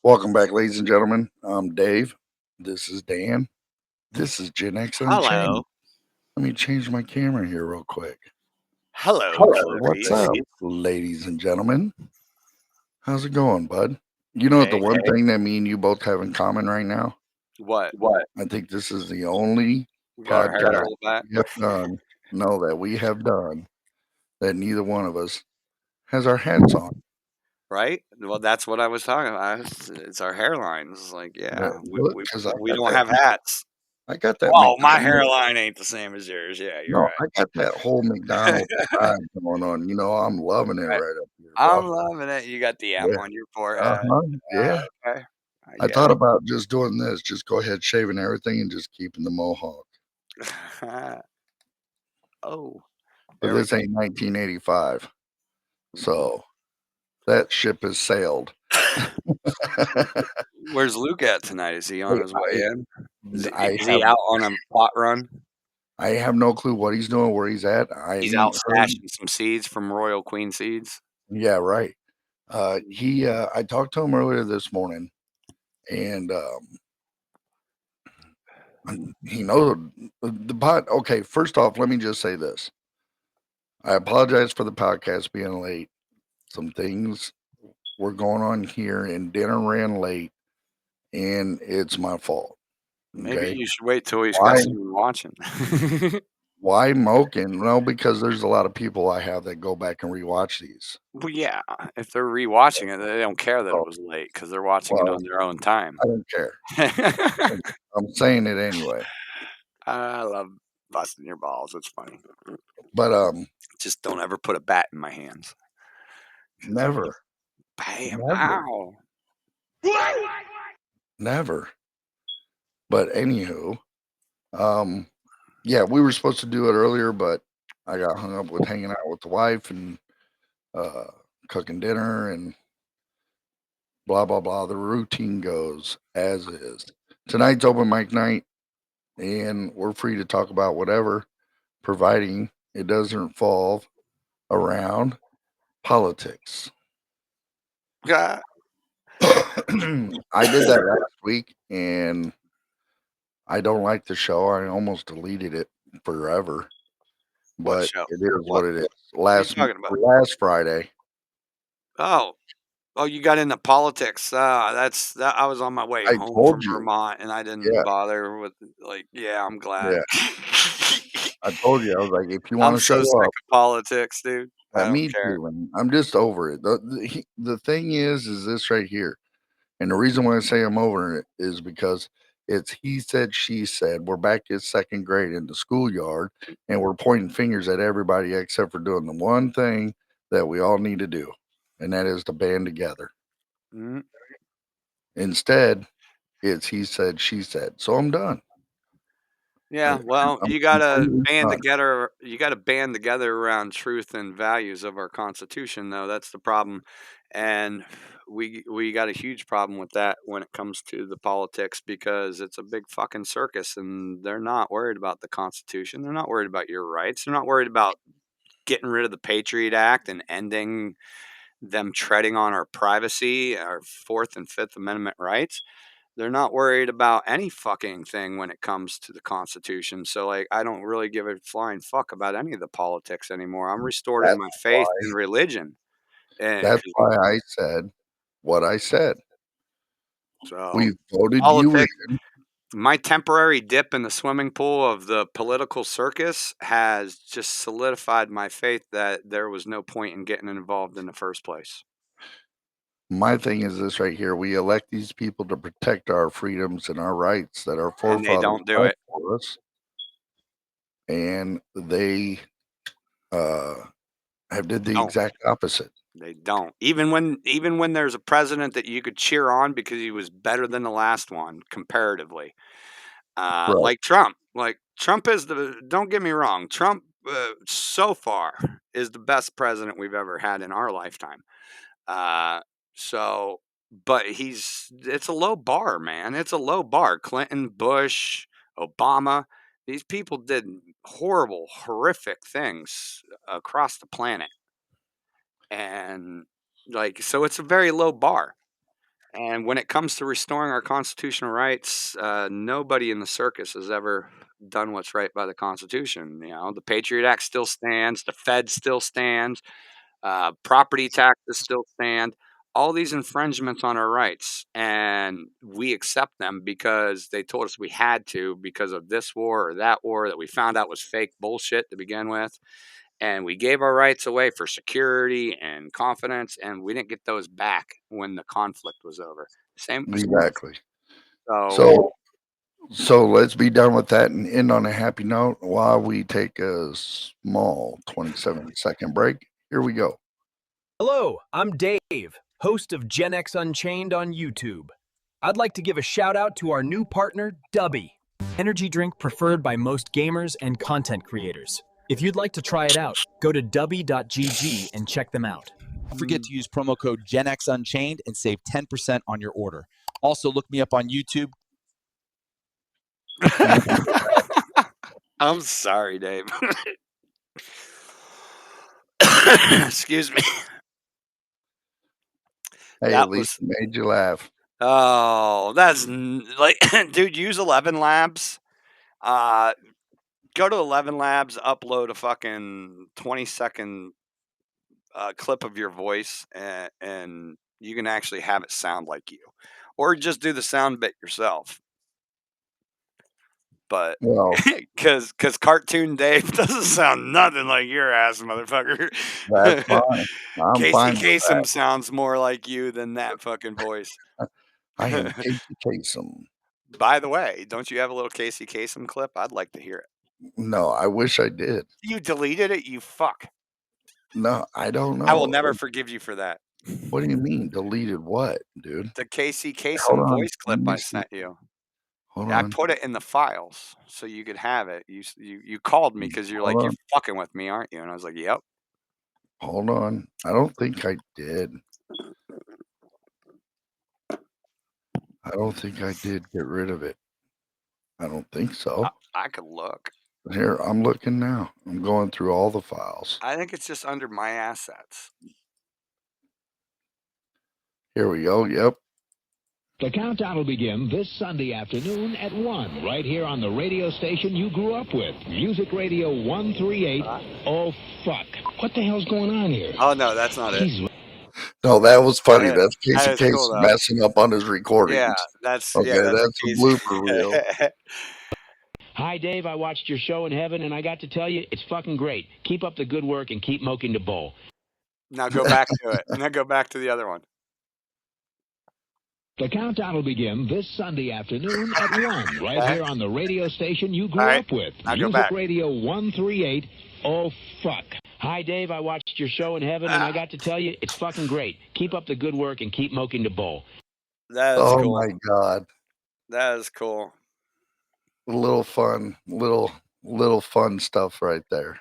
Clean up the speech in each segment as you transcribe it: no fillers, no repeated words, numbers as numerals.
Welcome back, ladies and gentlemen. I'm Dave. This is Dan. This is Gen X Unchained. Hello. Let me change my camera here real quick. Hello, Hello, what's Clarice. up, ladies and gentlemen? How's it going, bud? You know the Hey, one thing that me and you both have in common right now? what? I think this is the only We got our hair podcast pulled back, we have done, that we have done that neither one of us has our hats on. right? Well, that's what I was talking about. It's our hairline. It's like, yeah, Look, because we don't have hats. I got that Oh, my McDonald's. hairline ain't the same as yours. Yeah, you're No, right. I got that whole McDonald's vibe going on. I'm loving it Right. right up here, I'm bro. loving it. You got the M Yeah. on your forehead. Uh-huh. Yeah. Okay. I I get thought about just doing this, just go ahead shaving everything and just keeping the mohawk. it. Oh, But there we this ain't 1985. So that ship has sailed. Where's Luke at tonight? Is he on his way in? I Is have he out on a plot run? I have no clue what he's doing, where he's at. I He's out ain't heard. stashing some seeds from Royal Queen Seeds. Yeah, right. I talked to him earlier this morning, and he knows the pot. Okay, first off, let me just say this. I apologize for the podcast being late. Some things were going on here, and dinner ran late, and it's my fault. Maybe Okay, you should wait till he's got why? someone watching. Why Moken? No, because there's a lot of people I have that go back and rewatch these. Well, yeah, if they're rewatching it, they don't care that it So, was late because 'cause they're watching it well, on their own time. I don't care. I'm saying it anyway. I love busting your balls, it's funny. But Just don't ever put a bat in my hands. 'Cause never, bam, never, ow. never. But anywho, um, yeah, we were supposed to do it earlier, but I got hung up with hanging out with the wife and uh, cooking dinner and blah blah blah. The routine goes as is. Tonight's open mic night, and we're free to talk about whatever, providing it doesn't revolve around politics. Yeah. I did that last week, and I don't like the show. I almost deleted it forever, What but show? it is What what it is. what are you talking about? Last Friday, Oh. Oh, you got into politics. That I was on my way I home told from you. Vermont, and I didn't Yeah, bother with yeah, I'm glad. yeah. I told you. I was like, if you want I'm to show so sick up, of politics, dude. I don't me care. too. And I'm just over it. The thing is this right here. And the reason why I say I'm over it is because it's he said, she said. We're back in second grade in the schoolyard, and we're pointing fingers at everybody except for doing the one thing that we all need to do, and that is to band together. Mm. Instead, it's he said, she said. So I'm done. Yeah, I, well, I'm completely done. you gotta band together around truth and values of our Constitution, though, that's the problem, and we got a huge problem with that when it comes to the politics because it's a big fucking circus, and they're not worried about the Constitution, they're not worried about your rights, they're not worried about getting rid of the Patriot Act and ending them treading on our privacy, our Fourth and Fifth Amendment rights. They're not worried about any fucking thing when it comes to the Constitution. So, like, I don't really give a flying fuck about any of the politics anymore. I'm restored in That's my faith why. in religion. And That's why I said what I said. so, We voted you politics, in. my temporary dip in the swimming pool of the political circus has just solidified my faith that there was no point in getting involved in the first place. My thing is this right here. We elect these people to protect our freedoms and our rights that our And they forefathers don't do left it. for us, and they uh, have did the Don't. exact opposite. They don't. Even when there's a president that you could cheer on because he was better than the last one comparatively, Right. like Trump. Like Trump is the. Don't get me wrong. Trump so far is the best president we've ever had in our lifetime. Uh, so, but it's a low bar, man. It's a low bar. Clinton, Bush, Obama. These people did horrible, horrific things across the planet and like so it's a very low bar And when it comes to restoring our constitutional rights, nobody in the circus has ever done what's right by the Constitution. You know, the Patriot Act still stands, the Fed still stands, property taxes still stand. All these infringements on our rights, and we accept them because they told us we had to because of this war or that war that we found out was fake bullshit to begin with. And we gave our rights away for security and confidence, and we didn't get those back when the conflict was over. Same. Exactly. So So let's be done with that and end on a happy note while we take a small 27-second break. Here we go. Hello, I'm Dave, host of Gen X Unchained on YouTube. I'd like to give a shout out to our new partner, Dubby, energy drink preferred by most gamers and content creators. If you'd like to try it out, go to dubby.gg and check them out. Don't forget to use promo code Gen X Unchained and save 10% on your order. Also, look me up on YouTube. I'm sorry, Dave. Excuse me. Hey, That at least was it made you laugh. oh, that's like, dude, use 11 Labs. Go to 11 Labs, upload a fucking 20-second clip of your voice, and you can actually have it sound like you, or just do the sound bit yourself. But Well, because Cartoon Dave doesn't sound nothing like your ass, motherfucker. that's fine. I'm Casey fine with that. Kasem sounds more like you than that fucking voice. I am Casey Kasem. By the way, don't you have a little Casey Kasem clip? I'd like to hear it. No, I wish I did. You deleted it, you fuck. No, I don't I will know. never forgive you for that. What do you mean deleted what, dude? The Casey Hold Kasem on. voice Let clip me I see. sent you. Hold I on. put it in the files so you could have it. You called me because you're Hold like, you're on. fucking with me, aren't you? And I was like, yep. Hold on. I don't think I did. I don't think I did get rid of it. I don't think so. I could look. Here, I'm looking now. I'm going through all the files. I think it's just under my assets. Here we go. Yep. The countdown will begin this Sunday afternoon at 1, right here on the radio station you grew up with. Music Radio 138. Oh, fuck. What the hell's going on here? Oh, no, that's not it. Jesus. No, that was funny. That's That Casey is Case cool, though. messing up on his recordings. Yeah, that's Okay, that's that's a Casey. blooper reel. Hi, Dave. I watched your show in heaven, and I got to tell you, it's fucking great. Keep up the good work and keep milking the bull. Now go back to it. Now go back to the other one. The countdown will begin this Sunday afternoon at 1, right Okay. here on the radio station you grew All right. up with. Now go Music back. Radio 138. Oh, fuck. Hi, Dave. I watched your show in heaven, and I got to tell you, it's fucking great. Keep up the good work and keep milking the bull. That is Oh cool. my God. That is cool. Little fun stuff right there.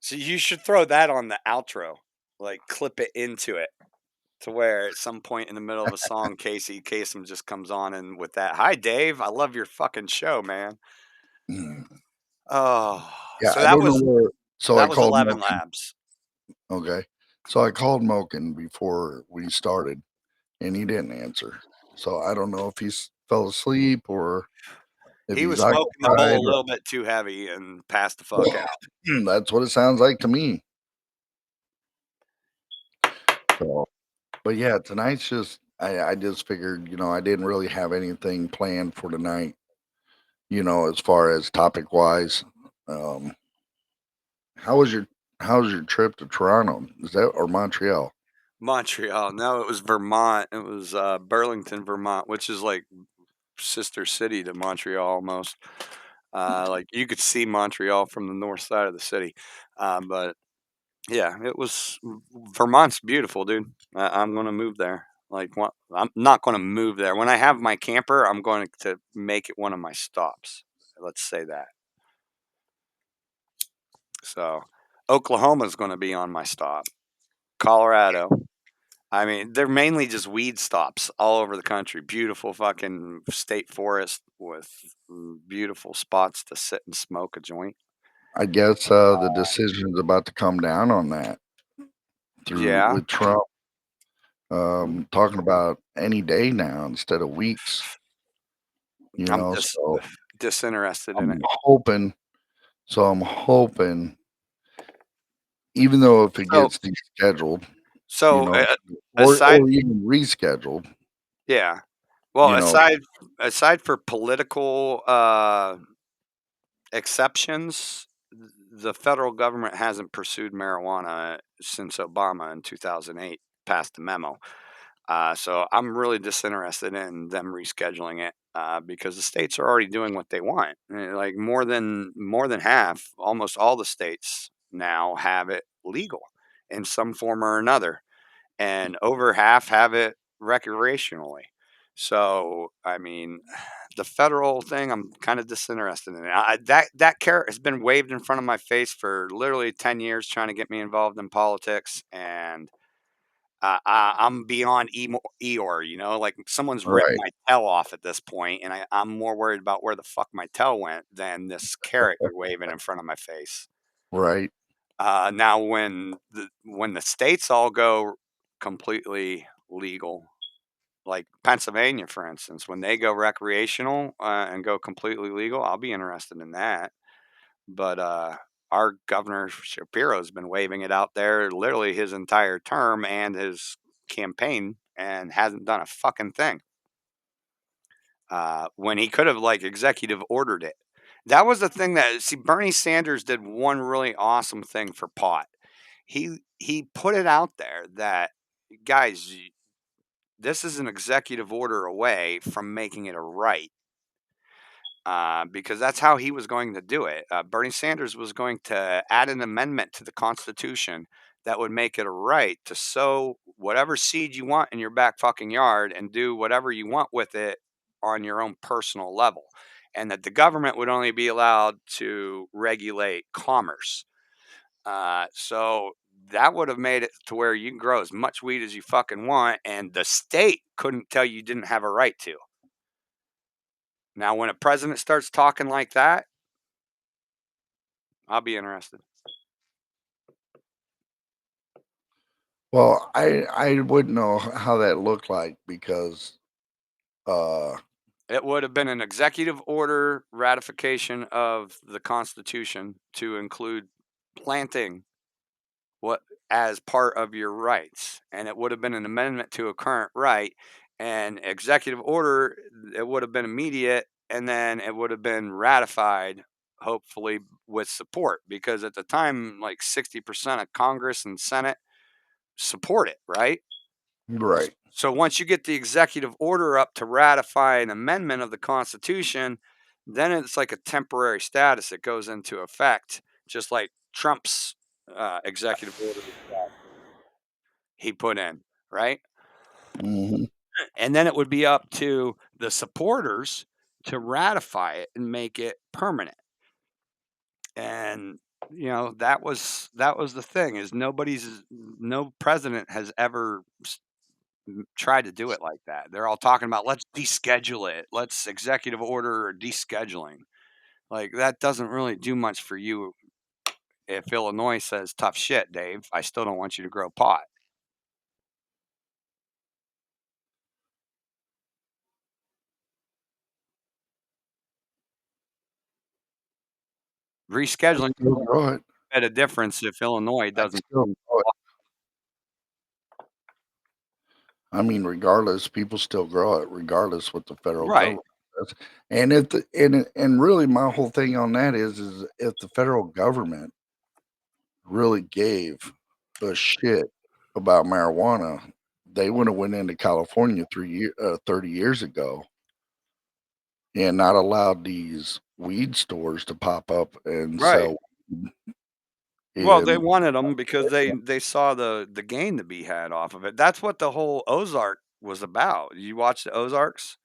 So you should throw that on the outro, like clip it into it, to where at some point in the middle of a song, Casey Kasem just comes on and with that, "Hi, Dave. I love your fucking show, man." Mm. Oh, Yeah, so I don't know where. So I that was called 11 Moken. Labs. Okay. So I called Moken before we started, and he didn't answer. So I don't know if he fell asleep or if He he's was smoking the bowl occupied. a little bit too heavy and passed the fuck out. That's what it sounds like to me. So, but yeah, tonight's just I just figured, I didn't really have anything planned for tonight, as far as topic wise. Um, how was your trip to Toronto? Is that or Montreal? Montreal. No, it was Vermont. It was Burlington, Vermont, which is like sister city to Montreal almost. Like you could see Montreal from the north side of the city. But yeah, it was Vermont's beautiful, dude. I'm gonna move there. Like, I'm not gonna move there. When I have my camper, I'm going to make it one of my stops. Let's say that. So, Oklahoma's going to be on my stop. Colorado. I mean, they're mainly just weed stops all over the country. Beautiful fucking state forest with beautiful spots to sit and smoke a joint. I guess the decision's about to come down on that Yeah. with Trump. talking about any day now instead of weeks. You I'm know, just so disinterested in it. I'm hoping, even though if it So, gets descheduled, you so know, aside, or even rescheduled, yeah. Well, you know, aside for political exceptions, the federal government hasn't pursued marijuana since Obama in 2008 passed the memo. So I'm really disinterested in them rescheduling it because the states are already doing what they want. Like more than half, almost all the states now have it legal in some form or another, and over half have it recreationally. So I mean, the federal thing, I'm kind of disinterested in it. That carrot has been waved in front of my face for literally 10 years, trying to get me involved in politics, and I'm beyond Eeyore, like someone's ripped right, my tail off at this point, and I'm more worried about where the fuck my tail went than this carrot you're waving in front of my face. right, Now, when the states all go completely legal, like Pennsylvania, for instance, when they go recreational and go completely legal, I'll be interested in that. But our governor Shapiro has been waving it out there literally his entire term and his campaign, and hasn't done a fucking thing. When he could have executive ordered it. That was the thing that, see, Bernie Sanders did one really awesome thing for pot. He put it out there that, guys, this is an executive order away from making it a right. Because that's how he was going to do it. Bernie Sanders was going to add an amendment to the Constitution that would make it a right to sow whatever seed you want in your back fucking yard and do whatever you want with it on your own personal level. And that the government would only be allowed to regulate commerce. So that would have made it to where you can grow as much weed as you fucking want, and the state couldn't tell you didn't have a right to. Now, when a president starts talking like that, I'll be interested. Well, I wouldn't know how that looked like because uh It would have been an executive order ratification of the Constitution to include planting what as part of your rights, and it would have been an amendment to a current right. And executive order, it would have been immediate, and then it would have been ratified, hopefully with support, because at the time, like 60% of Congress and Senate support it, right? right. So once you get the executive order up to ratify an amendment of the Constitution, then it's like a temporary status. It goes into effect, just like Trump's executive order he put in, right? Hmm. And then it would be up to the supporters to ratify it and make it permanent. And that was the thing, is no president has ever try to do it like that. They're all talking about, let's deschedule it. Let's executive order descheduling. Like, that doesn't really do much for you. If Illinois says, tough shit, Dave, I still don't want you to grow pot. Rescheduling Still grow it. made a difference if Illinois I'd doesn't. still grow it. I mean, regardless, people still grow it, regardless what the federal Right. government does. And if the and really my whole thing on that is if the federal government really gave a shit about marijuana, they would have went into California 30 years ago and not allowed these weed stores to pop up and Right. sell Well, they in. wanted them because they saw the gain to be had off of it. That's what the whole Ozark was about. You watch the Ozarks?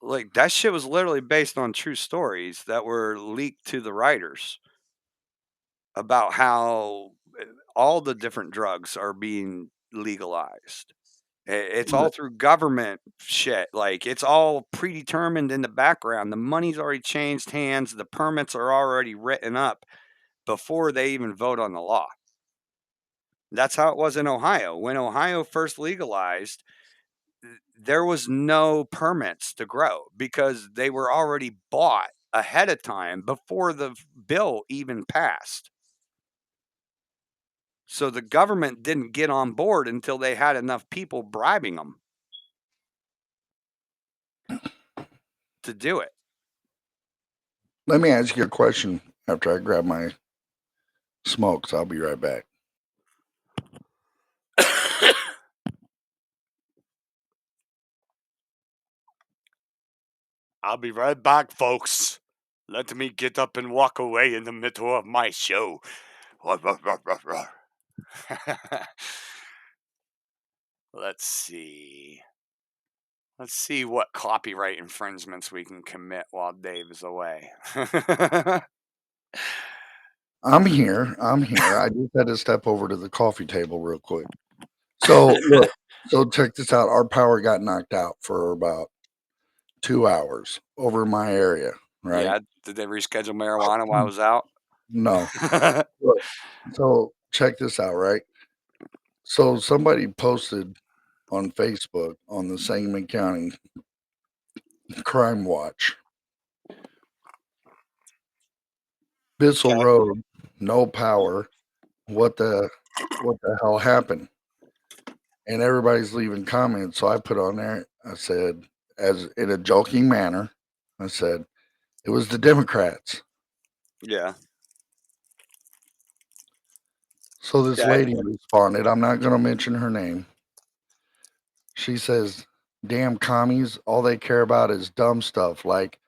Like, that shit was literally based on true stories that were leaked to the writers about how all the different drugs are being legalized. It's all through government shit. Like, it's all predetermined in the background. The money's already changed hands. The permits are already written up before they even vote on the law. That's how it was in Ohio. When Ohio first legalized, there was no permits to grow because they were already bought ahead of time before the bill even passed. So the government didn't get on board until they had enough people bribing them to do it. Let me ask you a question after I grab my smokes. I'll be right back. I'll be right back, folks. Let me get up and walk away in the middle of my show. Let's see. Let's see what copyright infringements we can commit while Dave is away. I'm here. I just had to step over to the coffee table real quick. So look, so check this out. Our power got knocked out for about 2 hours over my area, right? Yeah, did they reschedule marijuana while I was out? No. Look, so check this out, right? So somebody posted on Facebook on the Sangamon County Crime Watch, Bissell Okay. Road, no power. What the hell happened? And everybody's leaving comments. So I put on there, I said, as in a joking manner, I said, it was the Democrats. Yeah. So this Okay. lady responded, I'm not going to mention her name. She says, damn commies, all they care about is dumb stuff like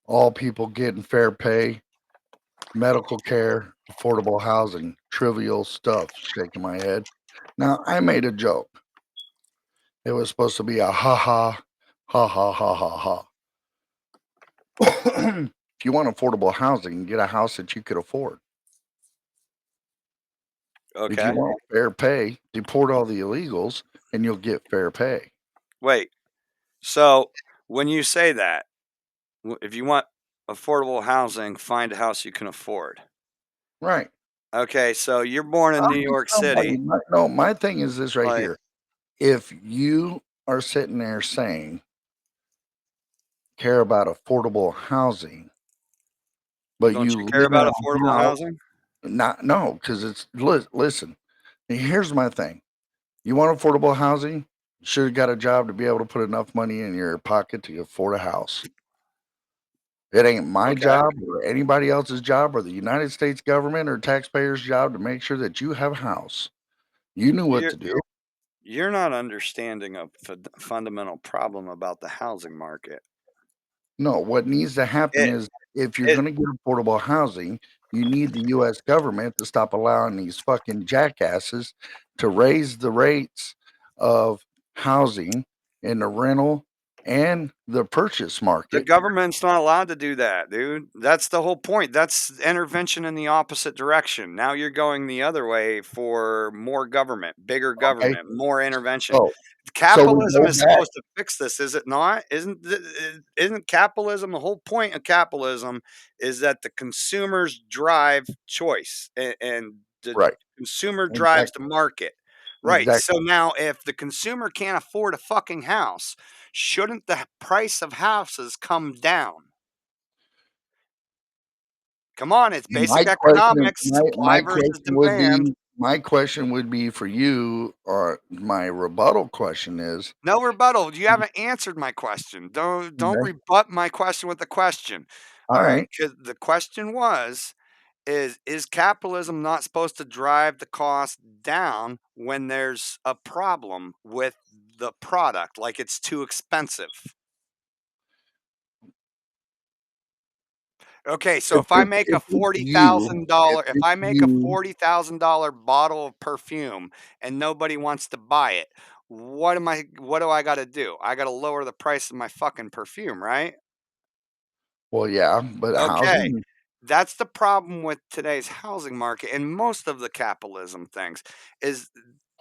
all people getting fair pay, medical care, affordable housing, trivial stuff. Shaking my head. Now, I made a joke. It was supposed to be a ha ha, ha ha ha ha ha. If you want affordable housing, get a house that you could afford. If Okay. you want fair pay, deport all the illegals and you'll get fair pay. Wait. So when you say that, if you want affordable housing, find a house you can afford. Right. Okay, so you're born in New York City. My thing is this right Like, here. If you are sitting there saying care about affordable housing, but don't you you care live in about a affordable house, housing? no, because it's listen. Here's my thing. You want affordable housing? You should have got a job to be able to put enough money in your pocket to afford a house. It ain't my Okay. job or anybody else's job or the United States government or taxpayers' job to make sure that you have a house. You knew what You're to do. you're not understanding a fundamental problem about the housing market. No, what needs to happen It is if you're it going to get affordable housing, you need the US government to stop allowing these fucking jackasses to raise the rates of housing in the rental and the purchase The market. government's not allowed to do that, dude. That's the whole point. That's intervention in the opposite direction. Now you're going the other way for more government, bigger Okay. government, more intervention. So, we Capitalism go is back. supposed to fix this, is it not? Isn't capitalism the whole point of capitalism is that the consumers drive choice and the Right. consumer drives the Exactly. market. Right. So Exactly. now if the consumer can't afford a fucking house, shouldn't the price of houses come down? Come on, it's basic economics, supply versus demand. My question would be for you, or my rebuttal question is, No rebuttal. You haven't answered my question. Don't okay, rebut my question with a question. all All right, right. because the question was, is capitalism not supposed to drive the cost down when there's a problem with the product, like it's too expensive? Okay, so If if I it's make a if it's forty you, thousand if dollar, if it's I make a you, $40,000 bottle of perfume and nobody wants to buy it, what do I got to do? I got to lower the price of my fucking perfume, right? well, yeah, but Okay. housing, That's the problem with today's housing market and most of the capitalism things is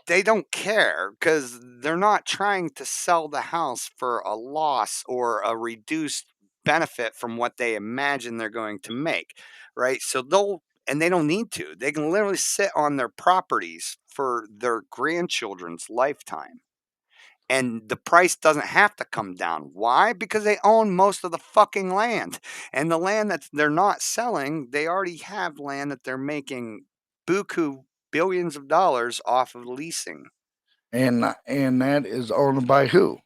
they don't care because they're not trying to sell the house for a loss or a reduced benefit from what they imagine they're going to make, right? So they'll and they don't need to. They can literally sit on their properties for their grandchildren's lifetime. And the price doesn't have to come down. Why? Because they own most of the fucking land. And the land that they're not selling, they already have land that they're making buku billions of dollars off of leasing. And that is owned by who?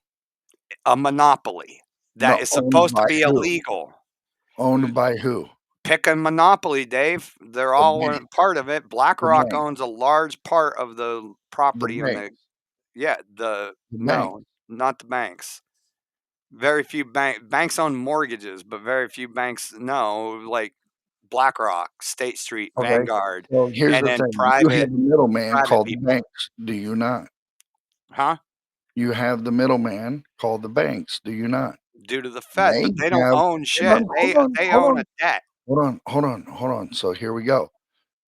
A monopoly that No, is owned supposed to by be who? illegal. Owned by who? Pick a monopoly, Dave. They're The all bank. part of it. The BlackRock bank. owns a large part of the The property in bank. the yeah, The bank. no, not the banks. Very few banks own mortgages, but very few banks like BlackRock, State Street, Okay. Vanguard, So here's and the then thing. You have a middleman private called the people. banks, do you not? Huh? You have the middleman called the banks, do you not? Due to the Fed, They but they don't have own hold shit. on, hold on, They hold own on, a debt. hold on. So here we go.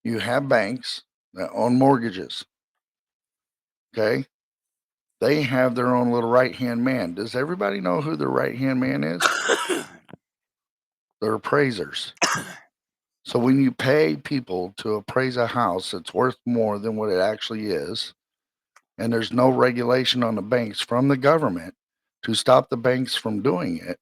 You have banks that own mortgages, okay? They have their own little right-hand man. Does everybody know who their right-hand man is? They're appraisers. So when you pay people to appraise a house that's worth more than what it actually is, and there's no regulation on the banks from the government to stop the banks from doing it,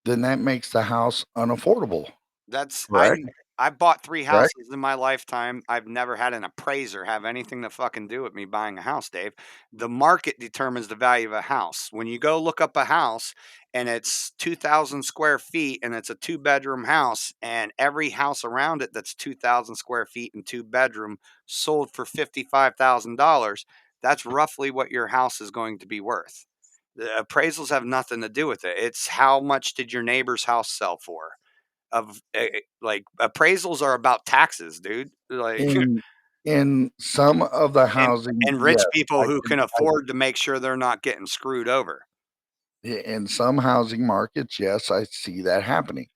then that makes the house unaffordable, That's correct? I bought 3 Correct? houses in my lifetime. I've never had an appraiser have anything to fucking do with me buying a house, Dave. The market determines the value of a house. When you go look up a house and it's 2,000 square feet and it's a 2-bedroom house, and every house around it that's 2,000 square feet and 2-bedroom sold for $55,000, that's roughly what your house is going to be worth. The appraisals have nothing to do with it. It's how much did your neighbor's house sell for? Like, appraisals are about taxes, dude. Like, In some of the and housing, rich yes, people I who can can I afford to make sure they're not getting screwed over. in some housing markets, yes, I see that happening.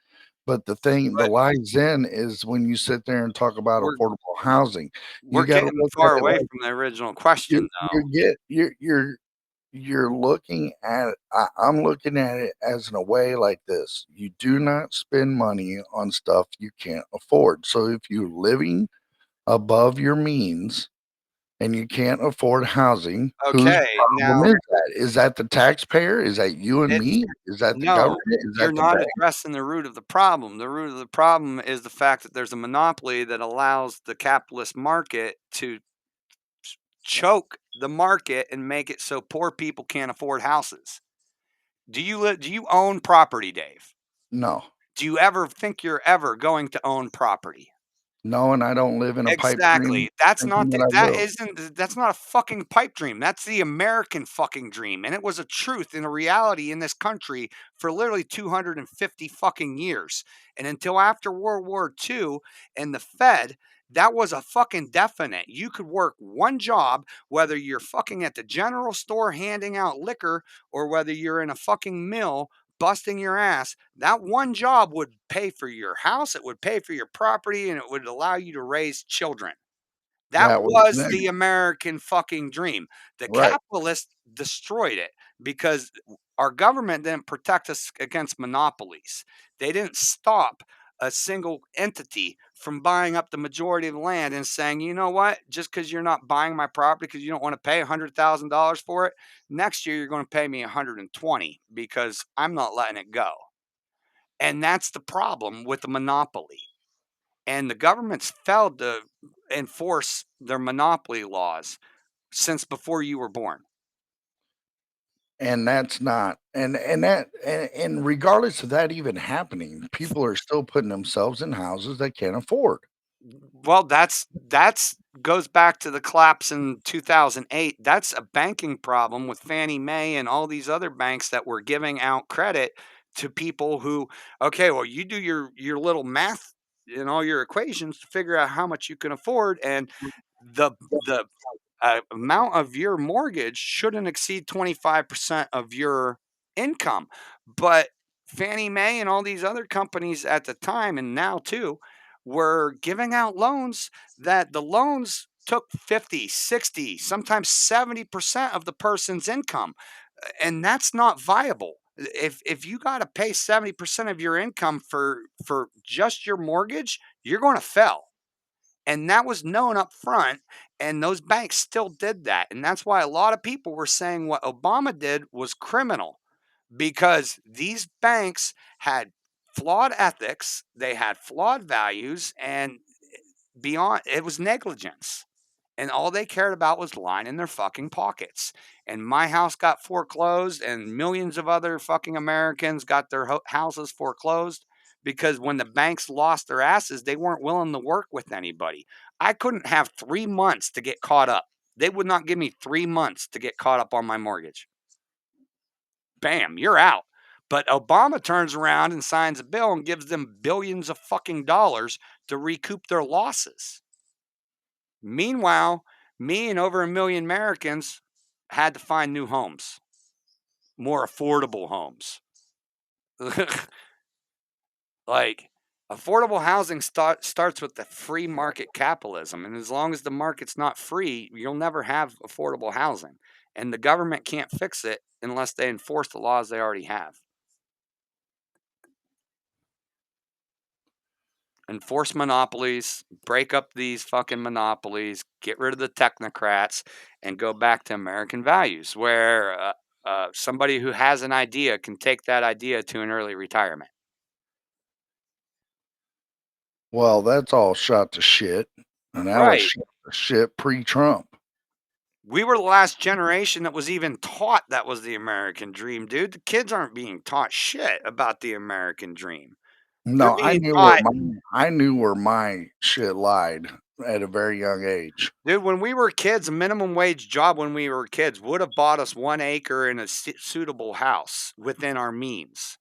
But the But lies in is when you sit there and talk about we're affordable housing, you we're gotta getting look at far it away like from the original question, though. you're looking at it, I'm looking at it as in a way like this. You do not spend money on stuff you can't afford. So if you're living above your means and you can't afford housing, whose Okay, problem now is that? Is that the taxpayer? Is that you and it's me? Is that the no, government? Is you're that the not bank? addressing the root of the problem. The root of the problem is the fact that there's a monopoly that allows the capitalist market to choke the market and make it so poor people can't afford houses. Do you own property, Dave? No. Do you ever think you're ever going to own property? No, and I don't live in a pipe dream Exactly. thinking that I will. That's not a fucking pipe dream. That's the American fucking dream. And it was a truth and a reality in this country for literally 250 fucking years. And until after World War II and the Fed, that was a fucking definite. You could work one job, whether you're fucking at the general store handing out liquor or whether you're in a fucking mill busting your ass. That one job would pay for your house, it would pay for your property, and it would allow you to raise children. That That was was then. the American fucking dream. The Right. capitalists destroyed it because our government didn't protect us against monopolies. They didn't stop a single entity from buying up the majority of the land and saying, you know what, just because you're not buying my property because you don't want to pay $100,000 for it, next year you're going to pay me 120 because I'm not letting it go. And that's the problem with the monopoly. And the government's failed to enforce their monopoly laws since before you were born. And that's not and regardless of that even happening, people are still putting themselves in houses they can't afford. Well, that's goes back to the collapse in 2008. That's a banking problem with Fannie Mae and all these other banks that were giving out credit to people who, okay, well, you do your little math and all your equations to figure out how much you can afford, and the amount of your mortgage shouldn't exceed 25% of your income. But Fannie Mae and all these other companies at the time and now too were giving out loans that the loans took 50, 60, sometimes 70% of the person's income. And that's not viable. If you got to pay 70% of your income for just your mortgage, you're going to fail. And that was known up front, and those banks still did that. And that's why a lot of people were saying what Obama did was criminal, because these banks had flawed ethics, they had flawed values, and beyond, it was negligence. And all they cared about was lining their fucking pockets. And my house got foreclosed, and millions of other fucking Americans got their houses foreclosed because when the banks lost their asses, they weren't willing to work with anybody. I couldn't have 3 months to get caught up. They would not give me 3 months to get caught up on my mortgage. Bam, you're out. But Obama turns around and signs a bill and gives them billions of fucking dollars to recoup their losses. Meanwhile, me and over 1 million Americans had to find new homes, more affordable homes. Like, affordable housing starts with the free market capitalism. And as long as the market's not free, you'll never have affordable housing. And the government can't fix it unless they enforce the laws they already have. Enforce monopolies, break up these fucking monopolies, get rid of the technocrats, and go back to American values where somebody who has an idea can take that idea to an early retirement. Well, that's all shot to shit. And that was Right. shot to shit pre-Trump. We were the last generation that was even taught that was the American dream, dude. The kids aren't being taught shit about the American dream. They're No, being taught. I knew where my shit lied at a very young age. Dude, when we were kids, a minimum wage job when we were kids would have bought us 1 acre and a suitable house within our means.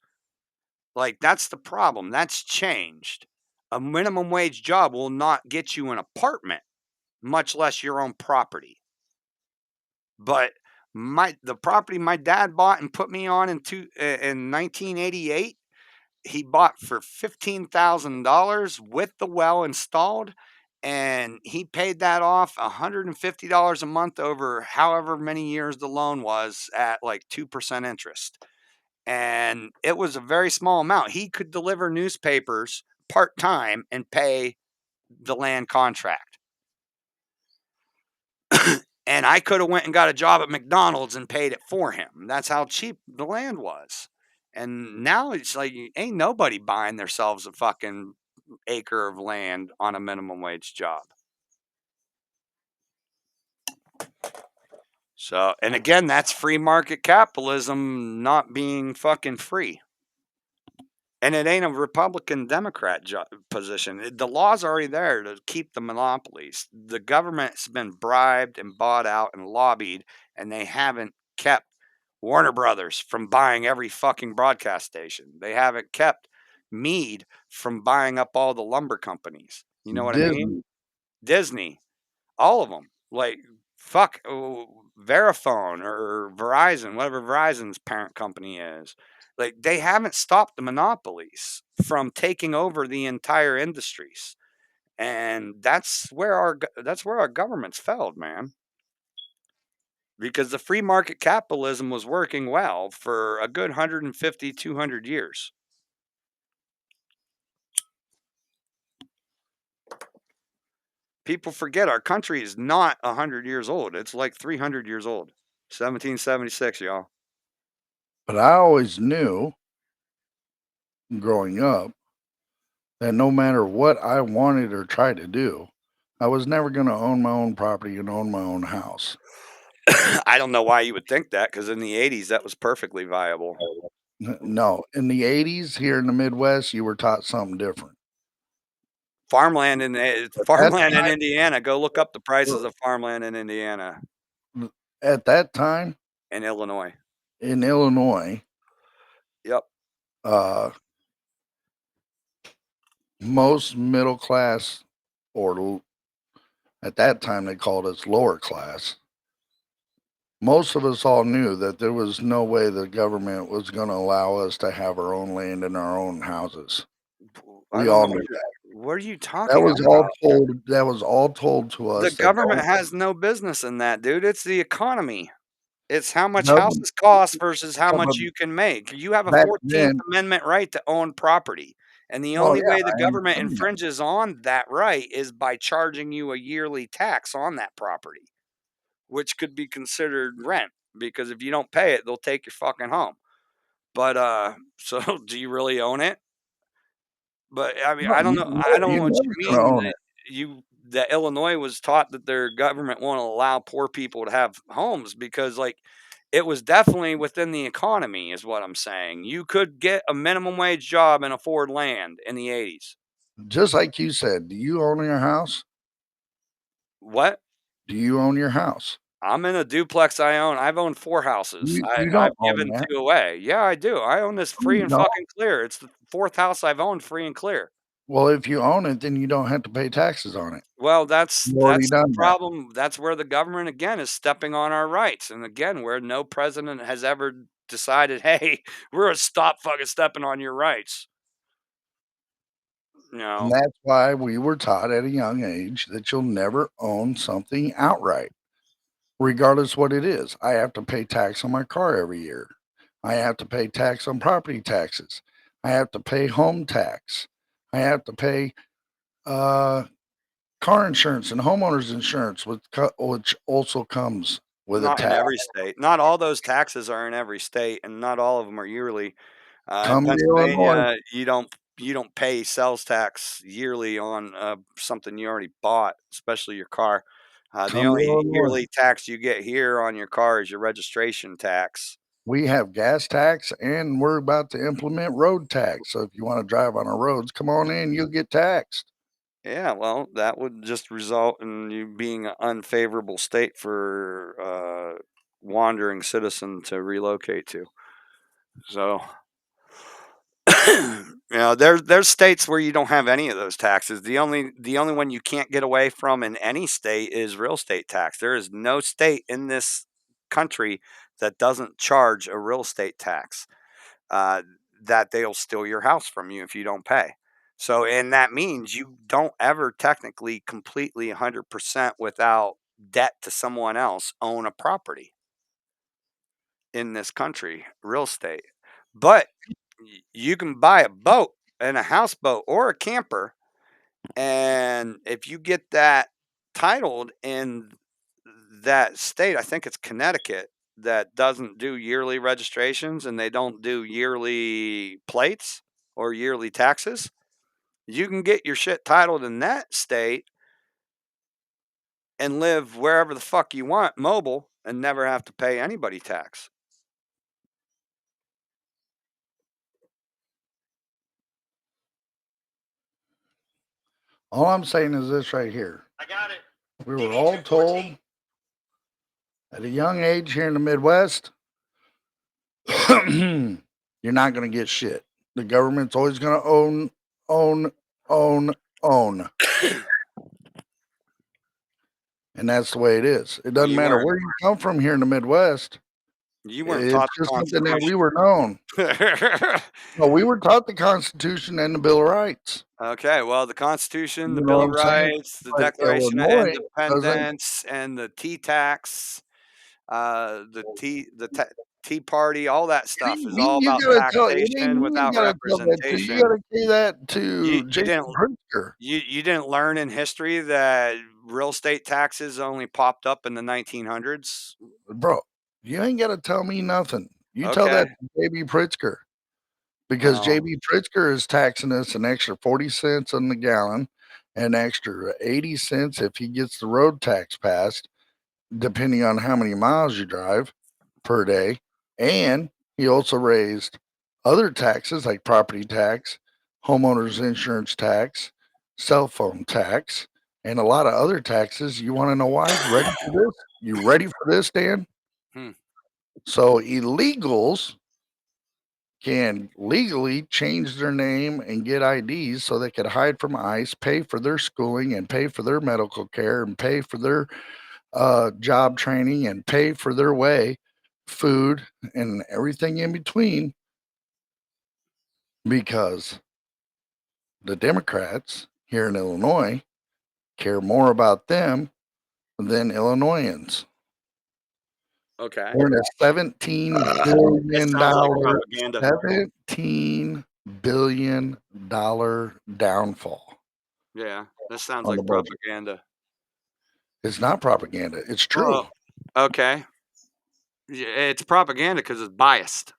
Like, that's the problem. That's changed. A minimum wage job will not get you an apartment, much less your own property. But the property my dad bought and put me on in 1988, he bought for $15,000 with the well installed, and he paid that off $150 a month over however many years the loan was at like 2% interest. And it was a very small amount. He could deliver newspapers part-time and pay the land contract. And I could have went and got a job at McDonald's and paid it for him. That's how cheap the land was. And now it's like ain't nobody buying themselves a fucking acre of land on a minimum wage job. So, and again, that's free market capitalism not being fucking free. And it ain't a Republican Democrat position. The law's already there to keep the monopolies. The government's been bribed and bought out and lobbied, and they haven't kept Warner Brothers from buying every fucking broadcast station. They haven't kept Mead from buying up all the lumber companies. You know what I mean? Disney, all of them. Like, fuck, Verifone or Verizon, whatever Verizon's parent company is. Like, they haven't stopped the monopolies from taking over the entire industries. And that's where our government's failed, man. Because the free market capitalism was working well for a good 150, 200 years. People forget our country is not 100 years old. It's like 300 years old. 1776, y'all. But I always knew growing up that no matter what I wanted or tried to do, I was never going to own my own property and own my own house. I don't know why you would think that, because in the 80s, that was perfectly viable. No, in the 80s here in the Midwest, you were taught something different. Farmland in Indiana. Go look up the prices of farmland in Indiana. At that time, in Illinois. Yep. Most middle class, or at that time they called us lower class, most of us all knew that there was no way the government was going to allow us to have our own land and our own houses. We all knew that. What are you talking That was about? all told to us. The government has no business in that, dude. It's the economy. It's how much No, houses cost versus how no, much but you can make. You have a back 14th then, Amendment right to own property, and the well, only yeah, way the I government understand that. infringes on that right is by charging you a yearly tax on that property, which could be considered rent, because if you don't pay it, they'll take your fucking home. But, so do you really own it? But, I mean, No, I don't know you're what never you gonna mean own that it. Illinois was taught that their government won't allow poor people to have homes because, like, it was definitely within the economy is what I'm saying. You could get a minimum wage job and afford land in the '80s. Just like you said, do you own your house? What? Do you own your house? I'm in a duplex I own. I've owned 4 houses. You I've don't own given that. 2 away. Yeah, I do. I own this No, free you and don't. fucking clear. It's the 4th house I've owned free and clear. Well, if you own it, then you don't have to pay taxes on it. Well, that's You've already the done that. problem. That's where the government again is stepping on our rights, and again, where no president has ever decided, "Hey, we're gonna stop fucking stepping on your rights." You And know? that's why we were taught at a young age that you'll never own something outright, regardless what it is. I have to pay tax on my car every year. I have to pay tax on property taxes. I have to pay home tax. I have to pay uh, car insurance and homeowners insurance, which also comes with a Not in tax. every state. Not all those taxes are in every state, and not all of them are yearly. In Come to Illinois. Pennsylvania, you don't pay sales tax yearly on something you already bought, especially your car. The Come to only Illinois. yearly tax you get here on your car is your registration tax. We have gas tax and we're about to implement road tax. So if you want to drive on our roads, come on in, you'll get taxed. Yeah, well, that would just result in you being an unfavorable state for wandering citizen to relocate to. So, there's states where you don't have any of those taxes. The only one you can't get away from in any state is real estate tax. There is no state in this country that doesn't charge a real estate tax. uh, that they'll steal your house from you if you don't pay. So, and that means you don't ever technically completely 100% without debt to someone else own a property in this country, real estate. But you can buy a boat and a houseboat or a camper. And if you get that titled in that state, I think it's Connecticut, that doesn't do yearly registrations and they don't do yearly plates or yearly taxes. You can get your shit titled in that state and live wherever the fuck you want, mobile, and never have to pay anybody tax. All I'm saying is this right here. We were all told at a young age here in the Midwest, you're not going to get shit. The government's always going to own, own, own. And that's the way it is. It doesn't You matter weren't where you come from here in the Midwest. you weren't It's taught just the something that we were known. Constitution. No, we were taught the Constitution and the Bill of Rights. Okay, well, the Constitution, You the know Bill what of I'm saying? Rights, the But Declaration of Illinois doesn't. Independence, and the Tea tax, the Tea Party, all that stuff is all You about gotta tell. It ain't taxation me. You without gotta tell that to. You representation. gotta say that You to you Jason didn't Pritzker, you didn't learn in history that real estate taxes only popped up in the 1900s? bro. You ain't gotta tell me nothing. You tell Okay. that to JB Pritzker because Well, JB Pritzker is taxing us an extra 40 cents on the gallon, an extra 80 cents if he gets the road tax passed, depending on how many miles you drive per day. And he also raised other taxes like property tax, homeowners insurance tax, cell phone tax, and a lot of other taxes. You want to know why? Ready for this? You ready for this, Dan? hmm. So illegals can legally change their name and get IDs so they could hide from ICE, pay for their schooling and pay for their medical care and pay for their job training and pay for their way, food, and everything in between because the Democrats here in Illinois care more about them than Illinoisans. Okay. We're in a $17 That billion sounds like propaganda. $17 billion downfall Yeah, that sounds on like the budget. propaganda. It's not propaganda. It's true. Well, okay. It's propaganda because it's biased.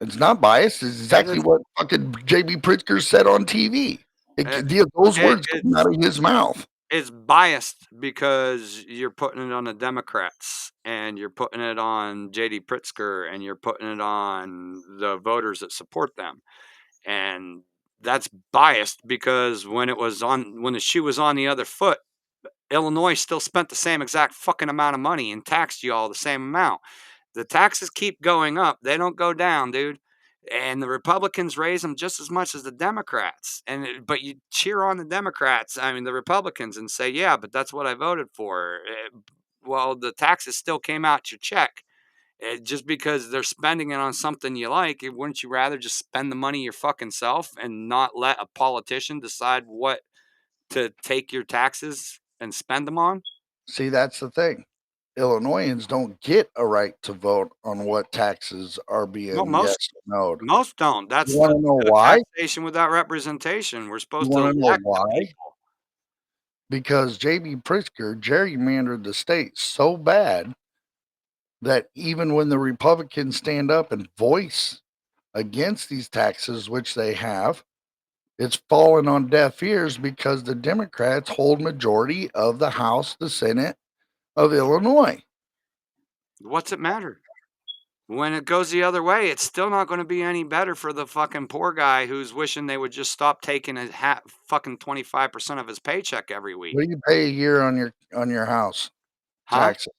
It's not biased. It's exactly what fucking J.B. Pritzker said on TV. Those words come out of his mouth. It's biased because you're putting it on the Democrats and you're putting it on J.D. Pritzker and you're putting it on the voters that support them. And that's biased because when the shoe was on the other foot, Illinois still spent the same exact fucking amount of money and taxed you all the same amount. The taxes keep going up. They don't go down, dude. And the Republicans raise them just as much as the Democrats. But you cheer on the Democrats, I mean the Republicans, and say, "Yeah, but that's what I voted for." Well, the taxes still came out your check. Just because they're spending it on something you like, wouldn't you rather just spend the money your fucking self and not let a politician decide what to take your taxes and spend them on? See, that's the thing. Illinoisans don't get a right to vote on what taxes are Well, being yes or no. most don't. You That's want to know why? taxation without representation. We're You supposed to want to know elect the why? people. Because J.B. Pritzker gerrymandered the state so bad that even when the Republicans stand up and voice against these taxes, which they have, it's fallen on deaf ears because the Democrats hold majority of the House, the Senate of Illinois. What's it matter? When it goes the other way, it's still not going to be any better for the fucking poor guy who's wishing they would just stop taking a fucking 25% of his paycheck every week. What do you pay a year on your house Huh? taxes?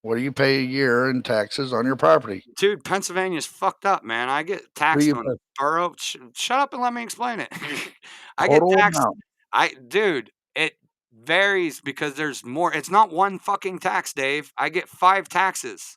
What do you pay a year in taxes on your property? Dude, Pennsylvania's fucked up, man. I get What do taxed you on pay? borough. Shut up and let me explain it. I get Total taxed. amount. Dude, it varies because there's more. It's not one fucking tax, Dave. I get 5 taxes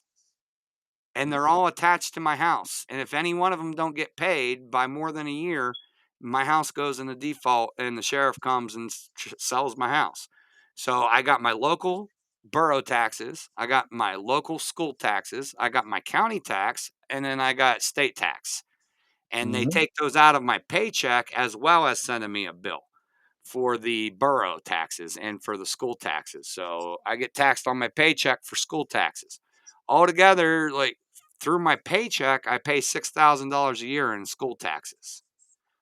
and they're all attached to my house. And if any one of them don't get paid by more than a year, my house goes into default and the sheriff comes and sells my house. So I got my local borough taxes, I got my local school taxes, I got my county tax, and then I got state tax. And they Mhm. take those out of my paycheck as well as sending me a bill for the borough taxes and for the school taxes. So I get taxed on my paycheck for school taxes. Altogether, like through my paycheck, I pay $6,000 a year in school taxes.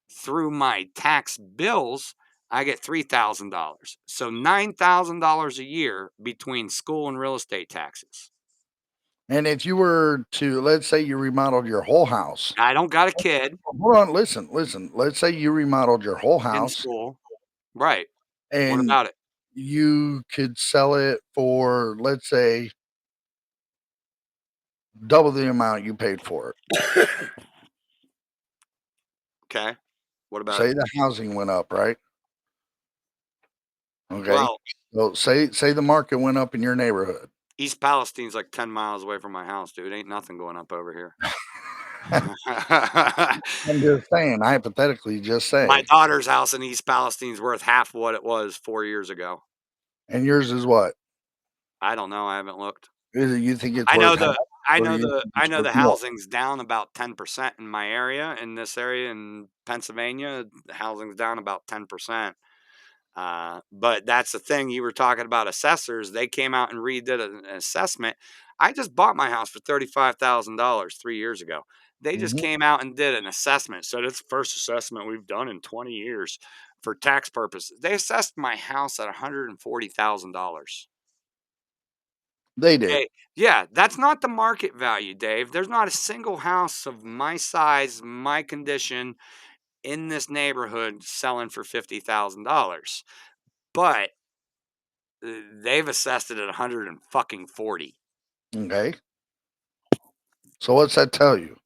Through my tax bills, I get $3,000. So $9,000 a year between school and real estate taxes. And if you were to, let's say you remodeled your whole house. I don't got a kid Hold on, listen. Let's say you remodeled your whole in house school. Right. What and about it? you could sell it for, let's say, double the amount you paid for it. Okay. What about Say it? the housing went up, right? Okay. Well, So say the market went up in your neighborhood. East Palestine's like 10 miles away from my house, dude. Ain't nothing going up over here. I'm just saying, hypothetically, just My say. daughter's house in East Palestine's worth half what it was 4 years ago. And yours is what? I don't know, I haven't looked. Is it you think it's I worth know half, or do you think I it's know worth the more? housing's down about 10% in my area. In this area in Pennsylvania, the housing's down about 10%. But that's the thing you were talking about assessors. They came out and redid an assessment. I just bought my house for $35,000 3 years ago. They just Mhm. came out and did an assessment. So it's the first assessment we've done in 20 years for tax purposes. They assessed my house at $140,000. They did. Yeah, that's not the market value, Dave. There's not a single house of my size, my condition in this neighborhood selling for $50,000. But they've assessed it at 140. Okay. So what's that tell you?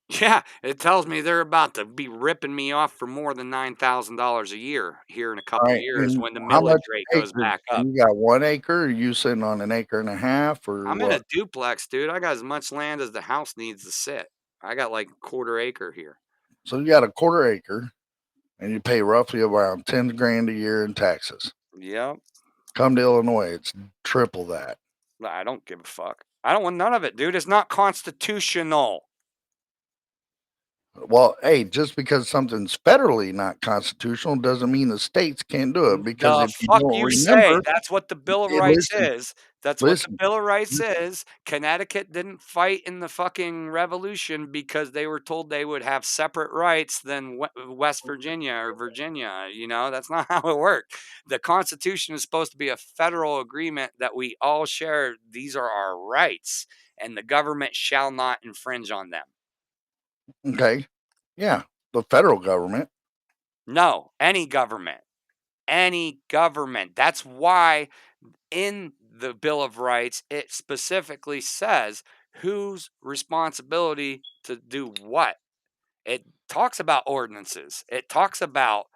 Yeah, it tells me they're about to be ripping me off for more than $9,000 a year here in a All couple right. years And when the how much millage rate goes acres? back up. You got 1 acre? Or are you sitting on an acre and a half, or I'm in a what? duplex, dude. I got as much land as the house needs to sit. I got like a quarter acre here. So you got a quarter acre, and you pay roughly around 10 grand a year in taxes. Yep. Come to Illinois, it's triple that. I don't give a fuck. I don't want none of it, dude. It's not constitutional. Well, hey, just because something's federally not constitutional doesn't mean the states can't do it. Because The if you fuck don't you say? remember, That's what the Bill of hey, Rights listen, is. That's what the listen, Bill of Rights listen. is. Connecticut didn't fight in the fucking revolution because they were told they would have separate rights than West Virginia or Virginia. You know, that's not how it worked. The Constitution is supposed to be a federal agreement that we all share. These are our rights, and the government shall not infringe on them. Okay, yeah, the federal government. No, any government. Any government. That's why in the Bill of Rights, it specifically says whose responsibility to do what. It talks about ordinances, it talks about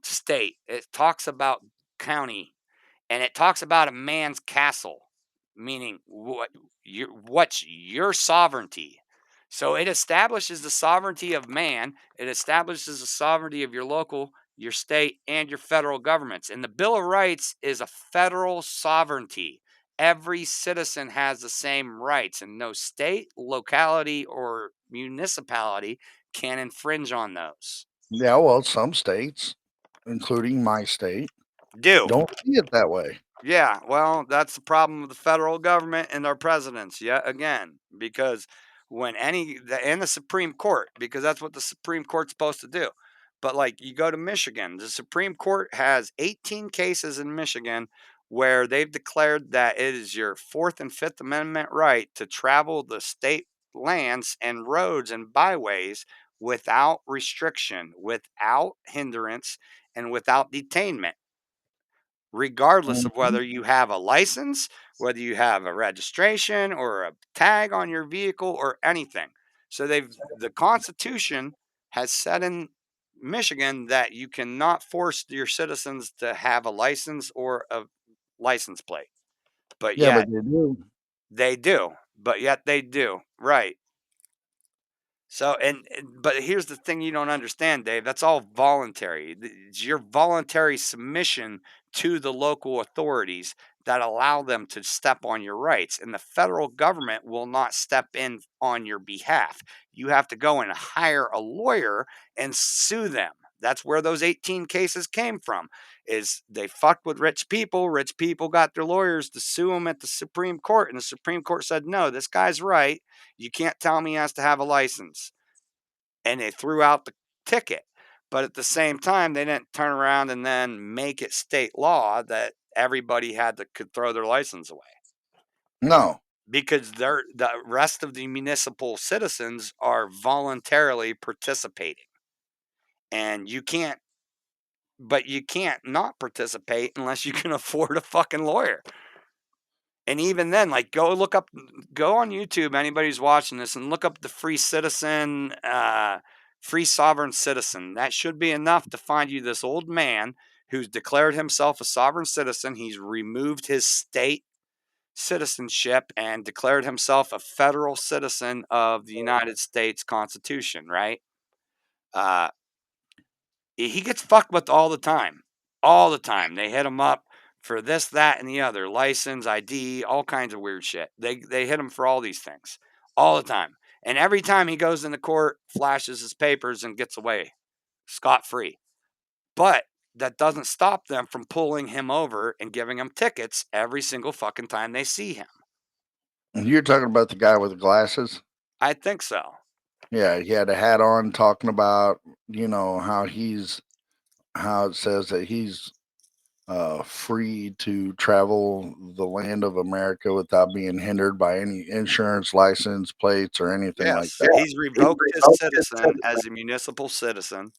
state, it talks about county, and it talks about a man's castle, meaning what's your sovereignty. So it establishes the sovereignty of man, it establishes the sovereignty of your local, your state, and your federal governments. And the Bill of Rights is a federal sovereignty. Every citizen has the same rights, and no state, locality, or municipality can infringe on those. Yeah, well, some states, including my state, Do. don't see it that way. Yeah, well, that's the problem with the federal government and our presidents yet again, because when and the Supreme Court, because that's what the Supreme Court's supposed to do. But like you go to Michigan, the Supreme Court has 18 cases in Michigan where they've declared that it is your Fourth and Fifth Amendment right to travel the state lands and roads and byways without restriction, without hindrance, and without detainment, regardless of Mhm. whether you have a license, whether you have a registration or a tag on your vehicle or anything. So the Constitution has said in Michigan that you cannot force your citizens to have a license or a license plate. But Yeah, but yet they do. they do. But yet they do. Right. So, but here's the thing you don't understand, Dave. That's all voluntary. It's your voluntary submission to the local authorities that allow them to step on your rights. And the federal government will not step in on your behalf. You have to go and hire a lawyer and sue them. That's where those 18 cases came from. Is they fucked with rich people. Rich people got their lawyers to sue them at the Supreme Court, and the Supreme Court said, "No, this guy's right. You can't tell me he has to have a license." And they threw out the ticket. But at the same time, they didn't turn around and then make it state law that everybody could throw their license away, No. because the rest of the municipal citizens are voluntarily participating. And you can't not participate unless you can afford a fucking lawyer. And even then, like go on YouTube, anybody who's watching this, and look up the free sovereign citizen. That should be enough to find you this old man who's declared himself a sovereign citizen. He's removed his state citizenship and declared himself a federal citizen of the United States Constitution, right? Uh, he gets fucked with all the time. All the time. They hit him up for this, that, and the other. License, ID, all kinds of weird shit. They hit him for all these things. All the time. And every time he goes into court, flashes his papers and gets away scot-free. But that doesn't stop them from pulling him over and giving him tickets every single fucking time they see him. And you're talking about the guy with the glasses? I think so. Yeah, he had a hat on talking about, how it says that he's free to travel the land of America without being hindered by any insurance, license, plates, or anything like Yes. that. He's revoked his citizen as a municipal citizen.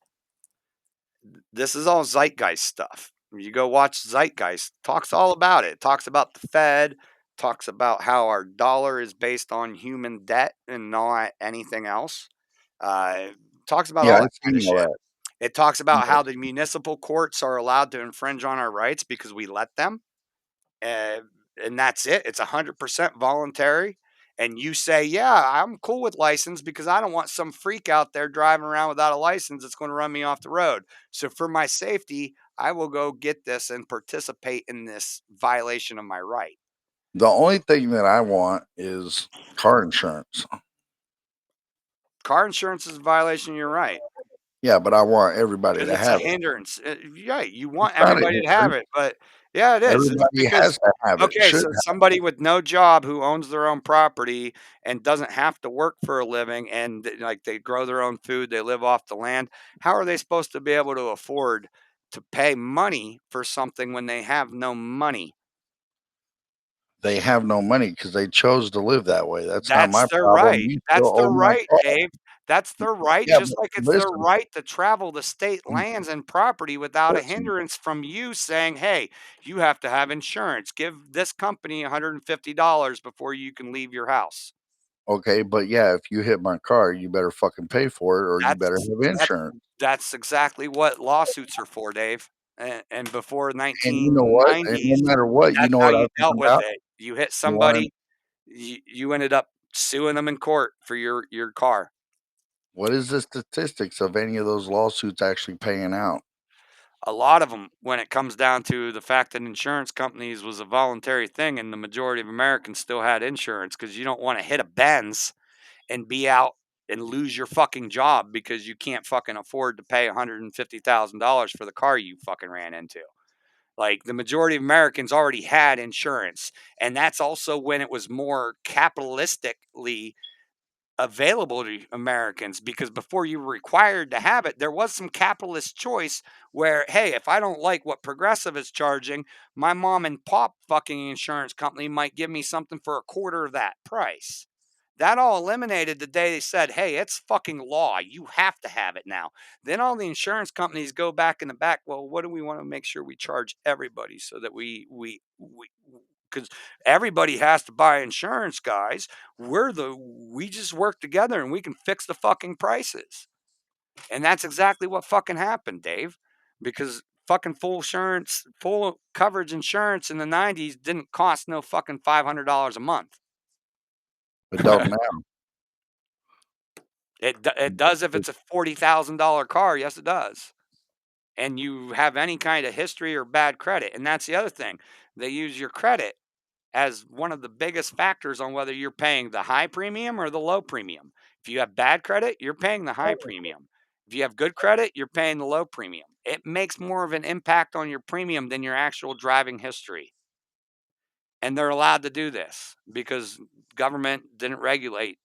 This is all zeitgeist stuff. You go watch Zeitgeist, talks all about it. Talks about the Fed, talks about how our dollar is based on human debt and not anything else. Uh, talks about Yeah, all I've that kind of seen all shit. that. It talks about how the municipal courts are allowed to infringe on our rights because we let them. Uh, and that's it. It's 100% voluntary. And you say, yeah, I'm cool with license because I don't want some freak out there driving around without a license that's going to run me off the road. So for my safety, I will go get this and participate in this violation of my right. The only thing that I want is car insurance. Car insurance is a violation of your right. Yeah, but I want everybody Because to it's a have it. hindrance. Yeah, you It's want not a everybody to have hindrance. it, but yeah, it is. It's Everybody because has to have it, okay, should so have. somebody with no job who owns their own property and doesn't have to work for a living and like they grow their own food, they live off the land. How are they supposed to be able to afford to pay money for something when they have no money? They have no money because they chose to live that way. That's not That's my their problem. right. You That's still their own my right, car. Dave. That's their right, Yeah, just but like it's their listen, right to travel the state lands and property without a listen. hindrance from you saying, "Hey, you have to have insurance. Give this company $150 before you can leave your house." Okay, but yeah, if you hit my car, you better fucking pay for it or you better That's have that's insurance. that's exactly what lawsuits are for, Dave. And before And you know what? And no 1990s, matter what, you that's know how what you I dealt found with out? it. You hit You wanna somebody, you ended up suing them in court for your car. what is the statistics of any of those lawsuits actually paying out? A lot of them, when it comes down to the fact that insurance companies was a voluntary thing and the majority of Americans still had insurance because you don't want to hit a Benz and be out and lose your fucking job because you can't fucking afford to pay $150,000 for the car you fucking ran into. Like the majority of Americans already had insurance. And that's also when it was more capitalistically available to Americans because before you were required to have it, there was some capitalist choice where, hey, if I don't like what Progressive is charging, my mom and pop fucking insurance company might give me something for a quarter of that price. That all eliminated the day they said, hey, it's fucking law. You have to have it now. Then all the insurance companies go back in the back. Well, what do we want to make sure we charge everybody so that because everybody has to buy insurance, guys. We just work together and we can fix the fucking prices. And that's exactly what fucking happened, Dave. Because fucking full coverage insurance in the 90s didn't cost no fucking $500 a month. But don't now. It does if it's a $40,000 car. Yes, it does. And you have any kind of history or bad credit. And that's the other thing. They use your credit as one of the biggest factors on whether you're paying the high premium or the low premium. If you have bad credit, you're paying the high premium. If you have good credit, you're paying the low premium. It makes more of an impact on your premium than your actual driving history. And they're allowed to do this because government didn't regulate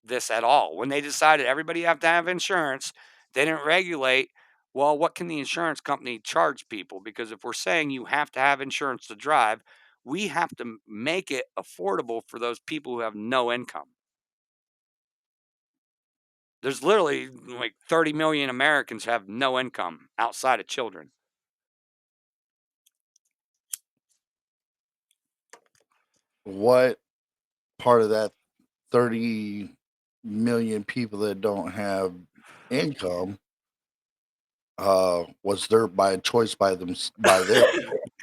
this at all. When they decided everybody have to have insurance, they didn't regulate, well, what can the insurance company charge people? Because if we're saying you have to have insurance to drive, we have to make it affordable for those people who have no income. There's literally like 30 million Americans who have no income outside of children. What part of that 30 million people that don't have income was there by choice by them?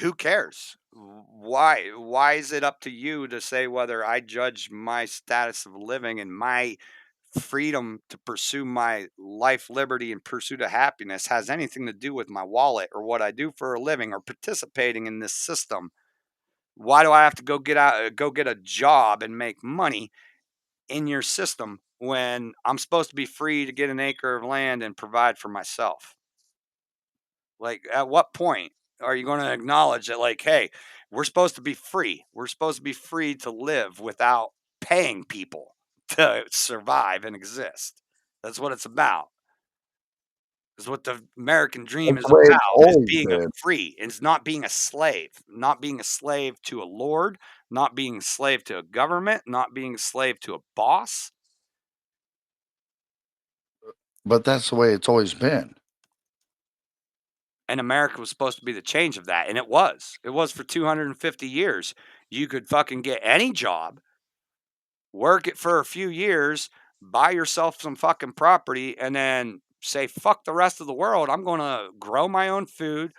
Who cares? Why is it up to you to say whether I judge my status of living and my freedom to pursue my life, liberty, and pursuit of happiness has anything to do with my wallet or what I do for a living or participating in this system? Why do I have to go get a job and make money in your system when I'm supposed to be free to get an acre of land and provide for myself? Like, at what point are you going to acknowledge that, like, hey, we're supposed to be free? We're supposed to be free to live without paying people to survive and exist. That's what it's about. Is what the American dream That's is the way it's about, is always being a been. free. It's not being a slave, not being a slave to a lord, not being a slave to a government, not being a slave to a boss. But that's the way it's always been. And America was supposed to be the change of that. And it was. It was for 250 years. You could fucking get any job, work it for a few years, buy yourself some fucking property, and then say, fuck the rest of the world. I'm going to grow my own food,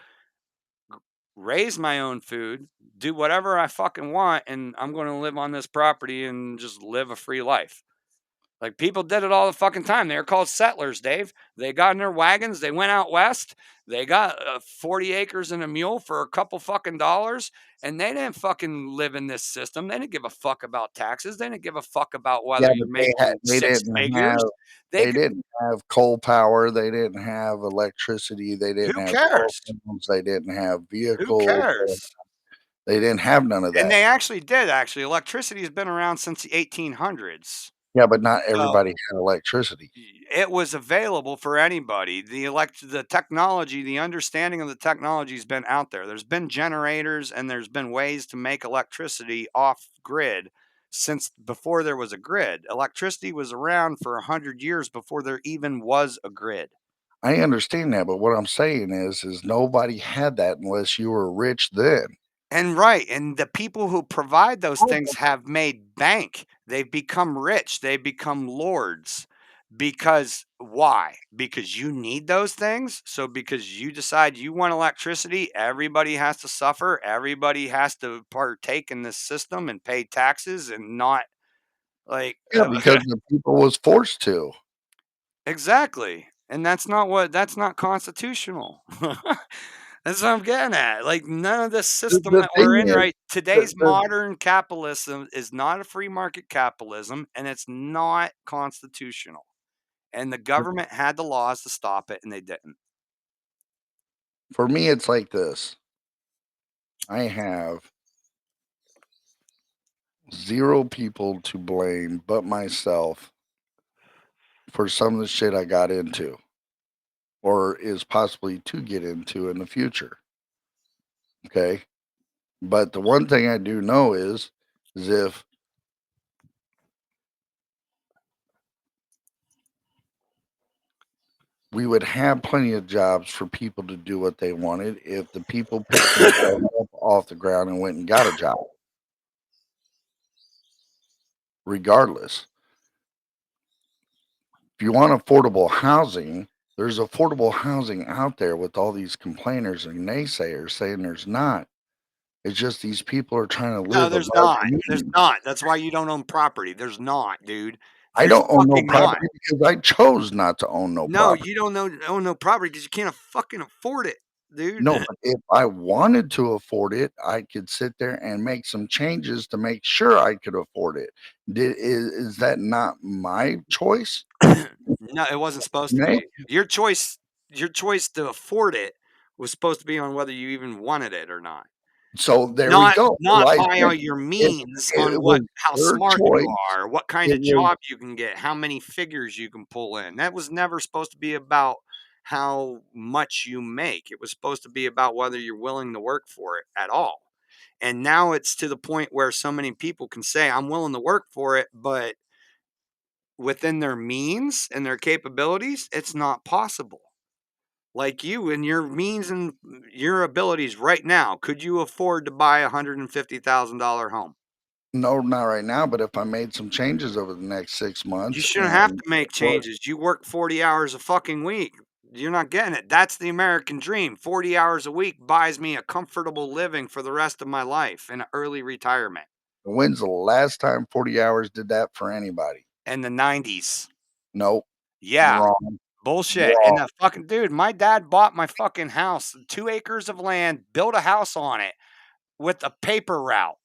raise my own food, do whatever I fucking want, and I'm going to live on this property and just live a free life. Like, people did it all the fucking time. They were called settlers, Dave. They got in their wagons. They went out west. They got 40 acres and a mule for a couple fucking dollars. And they didn't fucking live in this system. They didn't give a fuck about taxes. They didn't give a fuck about Yeah, whether you're but making they six didn't figures. have They they could, didn't have coal power, they didn't have electricity, they who didn't have cell cares? phones, they didn't have Who vehicles, cares? they didn't have none of And that. they actually did, actually. Electricity has been around since the 1800s. Yeah, but not So everybody had electricity. it was available for anybody. The technology, the understanding of the technology has been out there. There's been generators and there's been ways to make electricity off grid since before there was a grid. Electricity was around for 100 years before there even was a grid. I understand that, but what I'm saying is nobody had that unless you were rich then. And right, and the people who provide those things have made bank. They've become rich. They've become lords. Because why? Because you need those things. So because you decide you want electricity, everybody has to suffer. Everybody has to partake in this system and pay taxes and not like Yeah, because the people was forced to. exactly. And that's not constitutional. That's what I'm getting at. Like, none of this system The that we're thing in is, right today's modern capitalism is not a free market capitalism, and it's not constitutional. And the government had the laws to stop it, and they didn't. for me, it's like this. I have 0 people to blame but myself for some of the shit I got into or is possibly to get into in the future. Okay? But the one thing I do know is if we would have plenty of jobs for people to do what they wanted if the people picked themselves up off the ground and went and got a job. Regardless. If you want affordable housing, there's affordable housing out there with all these complainers and naysayers saying there's not. It's just these people are trying to No, live there's above not. their There's means. not. That's why you don't own property. There's not, dude. I There's don't own no fucking not. property because I chose not to own no No, property. you don't own no property because you can't fucking afford it, dude. No, but if I wanted to afford it, I could sit there and make some changes to make sure I could afford it. Is that not my choice No, it wasn't supposed to to make? be. Your choice to afford it was supposed to be on whether you even wanted it or not. So there we Not go. not Like by I all said, your it, means on it what was how their smart you choice. are, what kind It of was job you can get, how many figures you can pull in. That was never supposed to be about how much you make. It was supposed to be about whether you're willing to work for it at all. And now it's to the point where so many people can say, I'm willing to work for it, but within their means and their capabilities, it's not possible. Like you and your means and your abilities right now, could you afford to buy $150,000 home? no, not right now. But if I made some changes over the next 6 months You shouldn't have and to make work, changes. You work 40 hours a fucking week. You're not getting it. That's the American dream. 40 hours a week buys me a comfortable living for the rest of my life in early retirement. when's the last time 40 hours did that for anybody? In the 90s. Nope, Yeah. wrong, Bullshit. And wrong. the fucking dude, my dad bought my fucking house, 2 acres of land, built a house on it with a paper route.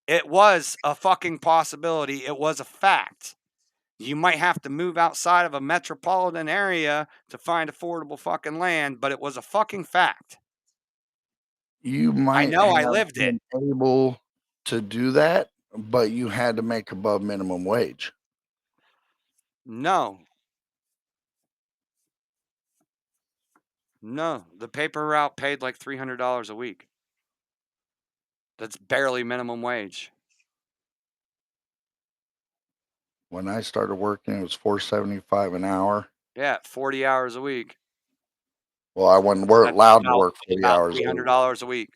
It was a fucking possibility. It was a fact. You might have to move outside of a metropolitan area to find affordable fucking land, but it was a fucking fact. You I might know I have lived it. been able to do that, but you had to make above minimum wage. No, no. The paper route paid like $300 a week. That's barely minimum wage. When I started working, it was $4.75 an hour. Yeah, 40 hours a week. Well, I wasn't allowed to work 40 About hours a week. $300 a week.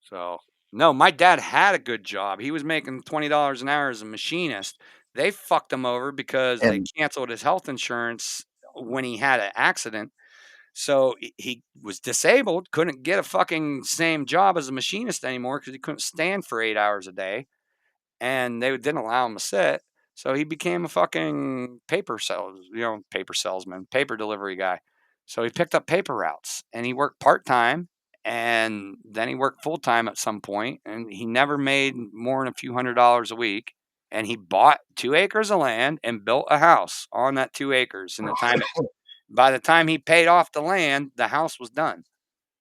So, no, my dad had a good job. He was making $20 an hour as a machinist. They fucked him over because they And canceled his health insurance when he had an accident. So he was disabled, couldn't get a fucking same job as a machinist anymore because he couldn't stand for 8 hours a day. and they didn't allow him to sit. So he became a fucking paper salesman, paper delivery guy. So he picked up paper routes and he worked part-time and then he worked full-time at some point and he never made more than a few $100s a week. And he bought 2 acres of land and built a house on that 2 acres. And by the time he paid off the land, the house was done.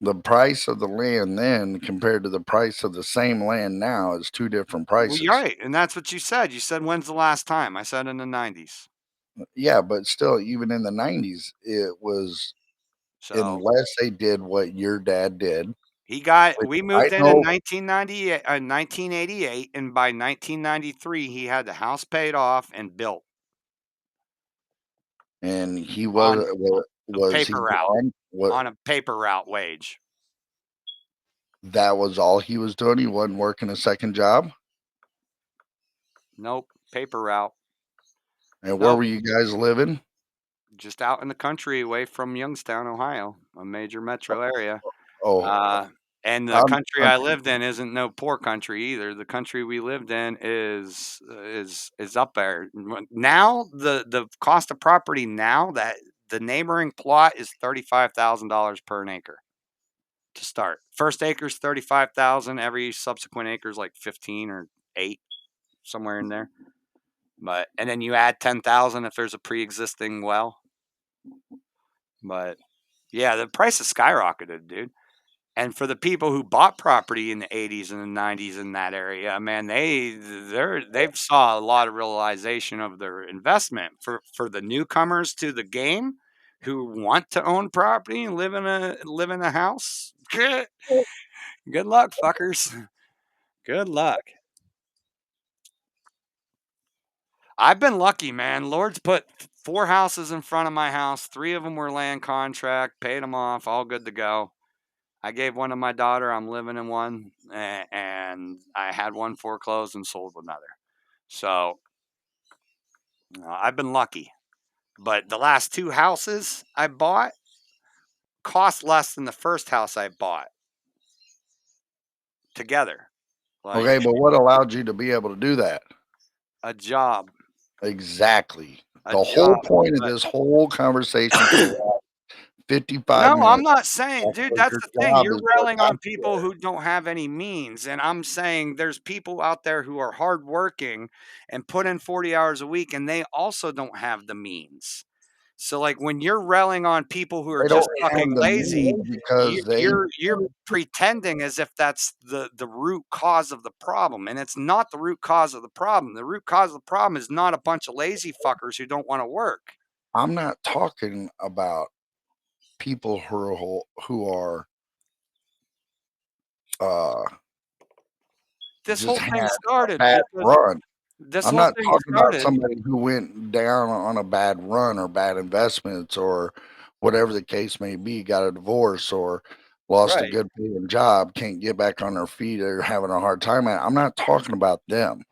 The price of the land then compared to the price of the same land now is 2 different Well, prices. you're right. And that's what you said. You said, when's the last time? I said in the 90s. Yeah, but still, even in the 90s, it was So unless they did what your dad did, which we I moved in know, 1988, and by 1993, he had the house paid off and built and he on a was he paper route, gone? What, on a paper route wage. that was all he was doing? He wasn't working a second job? Nope, paper route. And where Nope, were you guys living? just out in the country away from Youngstown, Ohio, a major metro area. Oh, And the out in the country I country. lived in isn't no poor country either. The country we lived in is up there. Now the cost of property now, that the neighboring plot is $35,000 per an acre to start. First acre's 35,000. Every subsequent acre is like 15 or 8, somewhere in there. And then you add 10,000 if there's a pre-existing well. But yeah, the price has skyrocketed, dude. And for the people who bought property in the 80s and the 90s in that area, man, they've saw a lot of realization of their investment. For the newcomers to the game who want to own property and live in a house, good luck, fuckers. Good luck. I've been lucky, man. Lord's put 4 houses in front of my house. 3 of them were land contract, paid them off, all good to go. I gave one to my daughter. I'm living in one, and I had one foreclosed and sold another. So I've been lucky. But the last 2 houses I bought cost less than the first house I bought together. Like Okay, but what allowed you to be able to do that? a job, Exactly. a The whole job. point of But this whole conversation for the last 55 no, I'm minutes not saying, was dude, that's your the thing. job You're is what railing got on you people there. who don't have any means. And I'm saying there's people out there who are hardworking and put in 40 hours a week, and they also don't have the means. So, like, when you're railing on people who are They don't just have fucking the lazy, means because they you're pretending as if that's the root cause of the problem, and it's not the root cause of the problem. The root cause of the problem is not a bunch of lazy fuckers who don't want to work. I'm not talking about people who are uh This just whole had thing a started bad because run. this I'm whole not thing talking about started. somebody who went down on a bad run or bad investments or whatever the case may be, got a divorce or lost a Right. good paying job, can't get back on their feet or having a hard time. I'm not talking about them.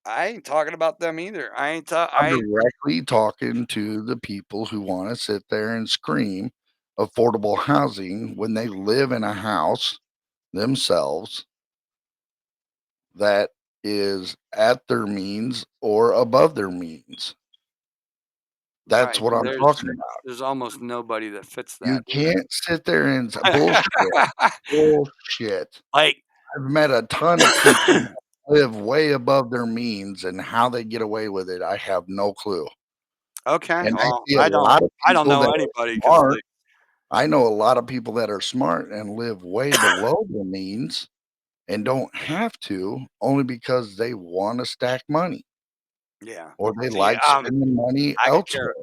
I ain't talking about them either. I ain't. I'm directly talking to the people who want to sit there and scream affordable housing when they live in a house themselves that is at their means or above their means. That's Right. what And I'm talking about. there's almost nobody that fits You that. can't sit there and bullshit, bullshit. Like, I've met a ton of people that live way above their means, and how they get away with it, I have no clue. okay, And I well, see a lot of I don't people know that are anybody because, smart. like, I know a lot of people that are smart and live way below their means and don't have to, only because they wanna stack money yeah. or they See, like spending money I could elsewhere. care.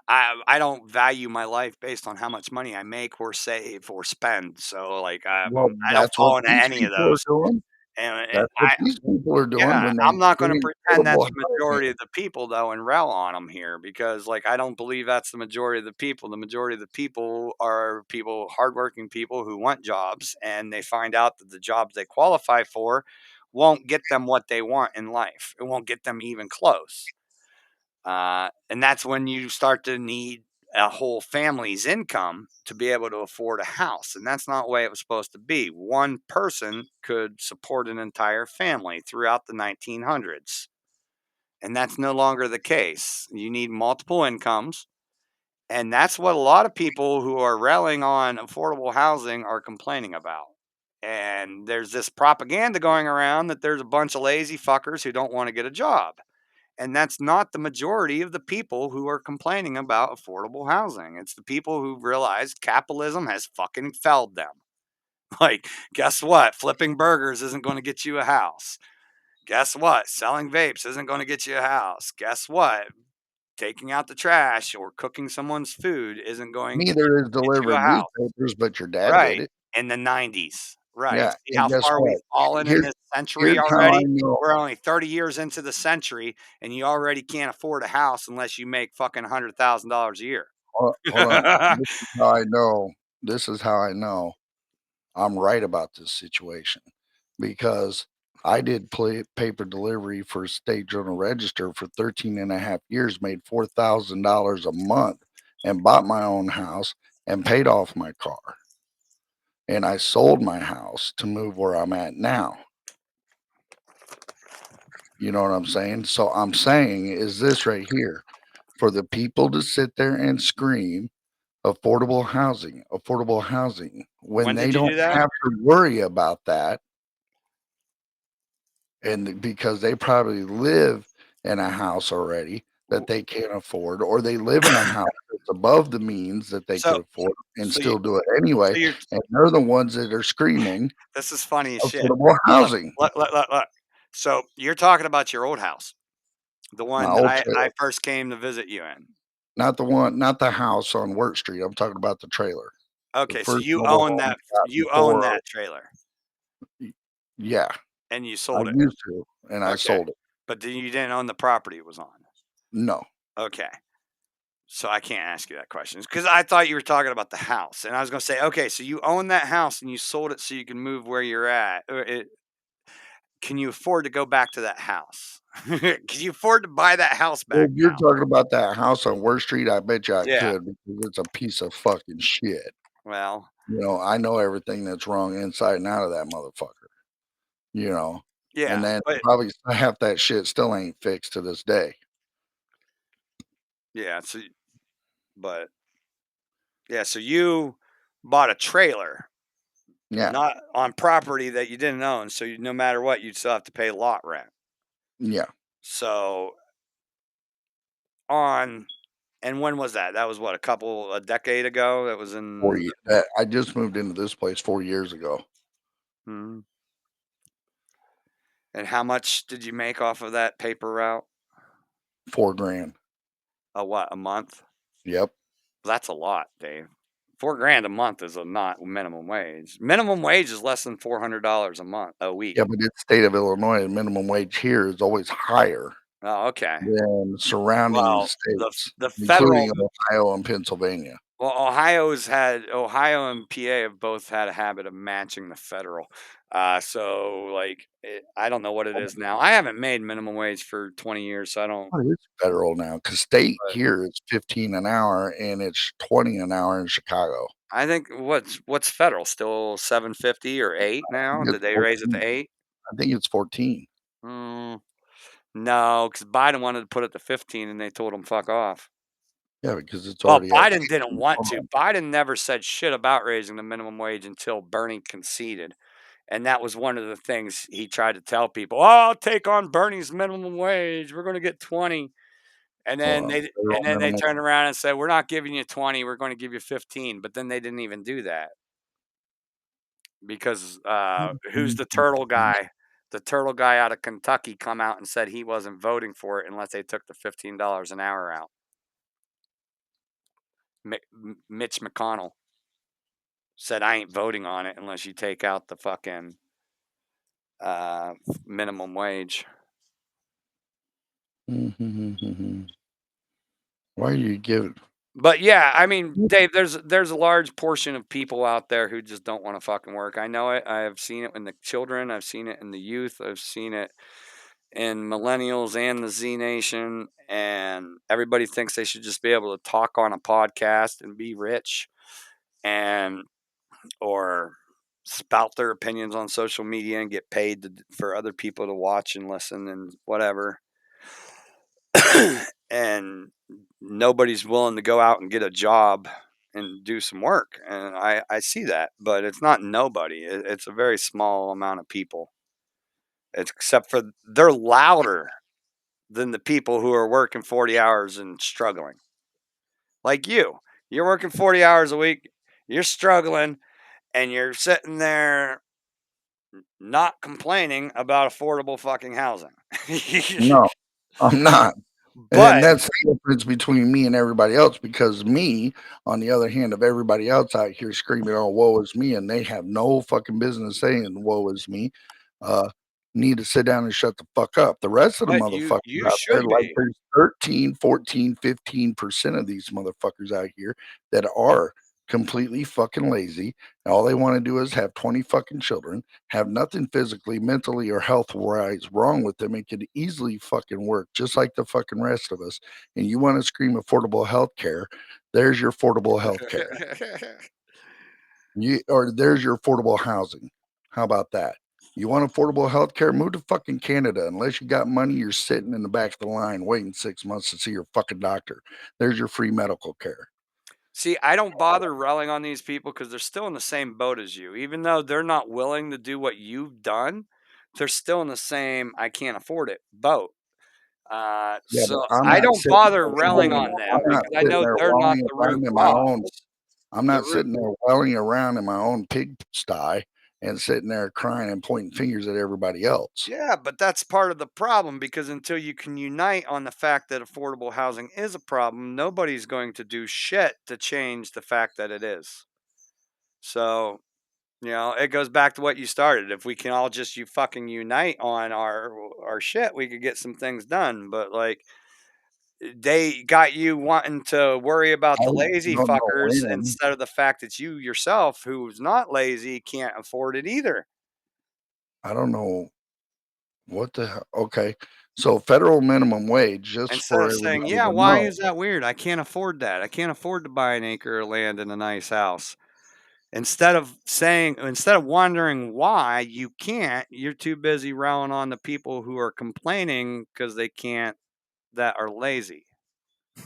I don't value my life based on how much money I make or save or spend. So, like, Well, I don't that's what fall into these any of people are those. doing. And That's what these people are doing yeah, when they I'm not get going to pretend that's affordable the housing. majority of the people though and rail on them here because, like, I don't believe that's the majority of the people. The majority of the people are people, hardworking people who want jobs, and they find out that the jobs they qualify for won't get them what they want in life. It won't get them even close. And that's when you start to need a whole family's income to be able to afford a house. And that's not the way it was supposed to be. One person could support an entire family throughout the 1900s. And that's no longer the case. You need multiple incomes. And that's what a lot of people who are railing on affordable housing are complaining about. And there's this propaganda going around that there's a bunch of lazy fuckers who don't want to get a job. And that's not the majority of the people who are complaining about affordable housing. It's the people who realize capitalism has fucking failed them. Like, guess what? Flipping burgers isn't going to get you a house. Guess what? Selling vapes isn't going to get you a house. Guess what? Taking out the trash or cooking someone's food isn't going to Neither is get you a delivering house. newspapers, but your dad did Right. it. In the 90s. Right. Yeah, See and how guess far we've what? fallen in this century Here's how I already? know. We're only 30 years into the century, and you already can't afford a house unless you make fucking $100,000 a year. Hold on. This is how I know. This is how I know I'm right about this situation, because I did paper delivery for State Journal Register for 13 and a half years, made $4,000 a month, and bought my own house and paid off my car. And I sold my house to move where I'm at now. You know what I'm saying? So I'm saying is this right here, for the people to sit there and scream affordable housing, when When they did you don't do that? have to worry about that. And because they probably live in a house already that they can't afford, or they live in a house that's above the means that they could So, afford and so, you, still do it anyway. so you're, And they're the ones that are screaming this is funny as shit. affordable housing. Look. So you're talking about your old house, the My one that old I trailer, first came to visit you in. not the house on Wirt Street. I'm talking about the trailer. The Okay, so first mobile home I got you own before. that trailer Yeah, and you I sold it. used to, and I Okay. sold it. But then you didn't own the property it was on. No, Okay. So I can't ask you that question because I thought you were talking about the house, and I was going to say, okay, so you own that house and you sold it so you can move where you're at. Can you afford to go back to that house? Can you afford to buy that house well, back if you're now? talking about that house on Wirt Street, I bet you I Yeah. could, because it's a piece of fucking shit. Well, You know, I know everything that's wrong inside and out of that motherfucker, you know, and yeah, then but probably half that shit still ain't fixed to this day. yeah, so but yeah, so you bought a trailer, Yeah, not on property that you didn't own, so no matter what, you'd still have to pay lot rent. yeah, So on and when was that? That was what, a decade ago? That was 4 in years. I just moved into this place 4 years ago. mhm. And how much did you make off of that paper route? 4 grand. A month? Yep. That's a lot, Dave. 4 grand a month is not minimum wage. Minimum wage is less than $400 a week. Yeah, but it's state of Illinois, the minimum wage here is always higher Oh, okay. than surrounding Well, states, the including federal Ohio and Pennsylvania. well, Ohio and PA have both had a habit of matching the federal. So like I don't know what it is now. I haven't made minimum wage for 20 years, so I don't. Oh, it's federal now, because state But here is 15 an hour and it's 20 an hour in Chicago. I think what's federal still 750 or 8 I now? think Did it's they raise it 14. to 8? I think it's 14. Mm, no, because Biden wanted to put it to 15, and they told him fuck off. Yeah, because it's Well, already at Biden didn't 15 want per to. month. Biden never said shit about raising the minimum wage until Bernie conceded. And that was one of the things he tried to tell people. Oh, I'll take on Bernie's minimum wage. We're going to get 20. And then Federal they minimum. turned around and said, we're not giving you 20. We're going to give you 15. But then they didn't even do that because who's the turtle guy? The turtle guy out of Kentucky come out and said he wasn't voting for it unless they took the $15 an hour out. Mitch McConnell said, I ain't voting on it unless you take out the fucking minimum wage. Why do you give it? But yeah, I mean, Dave, there's a large portion of people out there who just don't want to fucking work. I know it. I have seen it in the children. I've seen it in the youth. I've seen it in millennials and the Z Nation, and everybody thinks they should just be able to talk on a podcast and be rich, and or spout their opinions on social media and get paid for other people to watch and listen and whatever. And nobody's willing to go out and get a job and do some work. And I see that, but it's not nobody. It's a very small amount of people. It's, except for they're louder than the people who are working 40 hours and struggling. Like you. You're working 40 hours a week, you're struggling, and you're sitting there not complaining about affordable fucking housing. No, I'm not. And But that's the difference between me and everybody else, because me, on the other hand of everybody else out here screaming, "Oh, woe is me," and they have no fucking business saying "woe is me," uh, need to sit down and shut the fuck up. The rest of the motherfuckers you out there, should like be. there's 13, 14, 15% of these motherfuckers out here that are completely fucking lazy. And all they want to do is have 20 fucking children, have nothing physically, mentally, or health wise wrong with them, and could easily fucking work just like the fucking rest of us. And you want to scream affordable health care, there's your affordable health care. Or there's your affordable housing. How about that? You want affordable health care? Move to fucking Canada. Unless you got money, you're sitting in the back of the line waiting 6 months to see your fucking doctor. There's your free medical care. See, I don't bother railing on these people because they're still in the same boat as you. Even though they're not willing to do what you've done, they're still in the same "I can't afford it" boat. Yeah, but So I'm I not don't sitting bother there railing wailing. on I'm them not because I sitting know there they're not wailing the root around in my cause. own. I'm The not root sitting there wailing around in my own pig sty and sitting there crying and pointing fingers at everybody else. Yeah, but that's part of the problem, because until you can unite on the fact that affordable housing is a problem, nobody's going to do shit to change the fact that it is. So, it goes back to what you started. If we can all just you fucking unite on our shit, we could get some things done. But like, they got you wanting to worry about I the lazy don't know fuckers when. instead of the fact that you yourself, who's not lazy, can't afford it either. I don't know what the hell. Okay. So federal minimum wage, just Instead for of saying, everybody "Yeah, to why know. is that weird? I can't afford that. I can't afford to buy an acre of land and a nice house." Instead of wondering why you can't, you're too busy railing on the people who are complaining because they can't, that are lazy.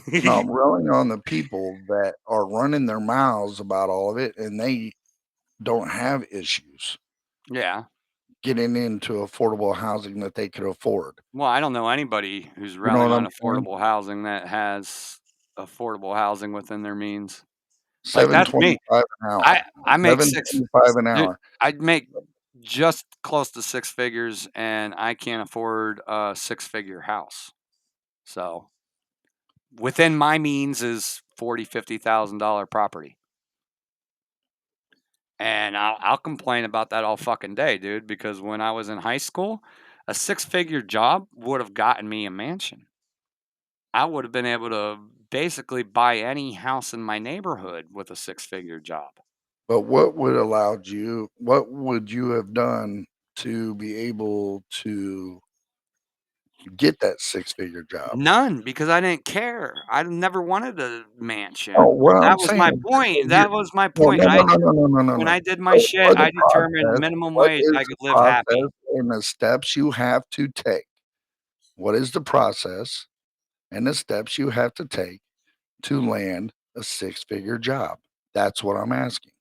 No, I'm railing on the people that are running their mouths about all of it, and they don't have issues Yeah. getting into affordable housing that they could afford. Well, I don't know anybody who's You know railing what on I'm saying? affordable housing that has affordable housing within their means. Like, Seven that's me. twenty-five an hour. I make Seven 6 twenty-five an dude, hour. I'd make just close to 6 figures, and I can't afford a six-figure house. So, within my means is $40,000-$50,000 property. And I'll complain about that all fucking day, dude, because when I was in high school, a six-figure job would have gotten me a mansion. I would have been able to basically buy any house in my neighborhood with a six-figure job. But what would you have done to be able to get that six-figure job? None, because I didn't care. I never wanted a Oh, mansion. what I'm That was saying my is, point. you're, That was my no, point. no, no, no, no, no, no, no, When no. I did my So shit, I determined minimum what wage is I the could live happy. process and the steps you have to take? What is the process and the steps you have to take to land a six-figure job? That's what I'm asking.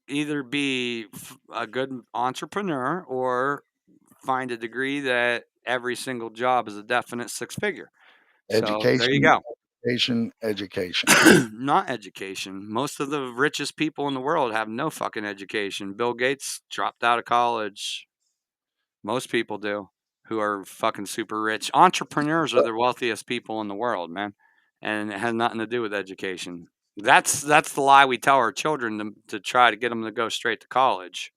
Either be a good entrepreneur or find a degree that every single job is a definite six figure. So there you Education, go. education, education. Not education. Most of the richest people in the world have no fucking education. Bill Gates dropped out of college. Most people do, who are fucking super rich. Entrepreneurs are the wealthiest people in the world, man. And it has nothing to do with education. That's the lie we tell our children to try to get them to go straight to college.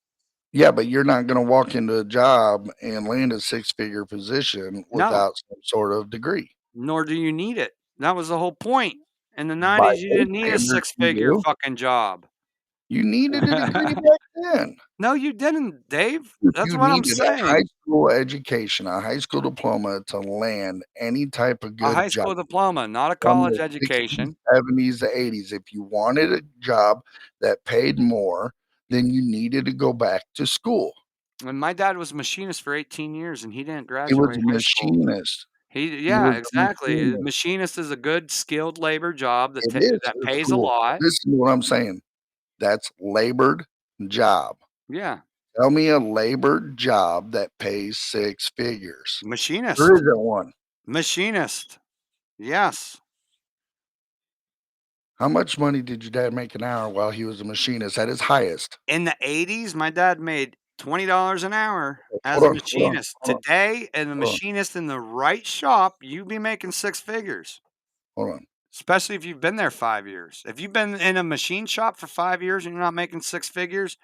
Yeah, but you're not gonna walk into a job and land a six-figure position No, without some sort of degree. nor do you need it. That was the whole point. In the By 90s, you their didn't need a standards, you six-figure do. fucking job. You needed a degree back then. No, you didn't, Dave. If That's you what I'm needed a high saying. school education, a high school diploma to land any type of A high good job school diploma, not a from college the 60s, education. 70s, the 80s, if you wanted a job that paid more, then you needed to go back to school. And my dad was a machinist for 18 years, and he didn't He was graduate a high school. machinist. He Yeah, was a exactly. machinist. Machinist is a good skilled labor job It is, that it's pays a cool. lot. Listen to what I'm saying. That's labored job. Yeah, Tell me a labored job that pays 6 figures. There machinist. isn't one. Machinist. Yes. How much money did your dad make an hour while he was a machinist at his highest? In the 80s, my dad made $20 an hour as Hold a on, hold on, machinist. hold on, Today, as a hold on, machinist in the right shop, you'd be making 6 figures, hold on. especially if you've been there 5 years. If you've been in a machine shop for 5 years and you're not making 6 figures,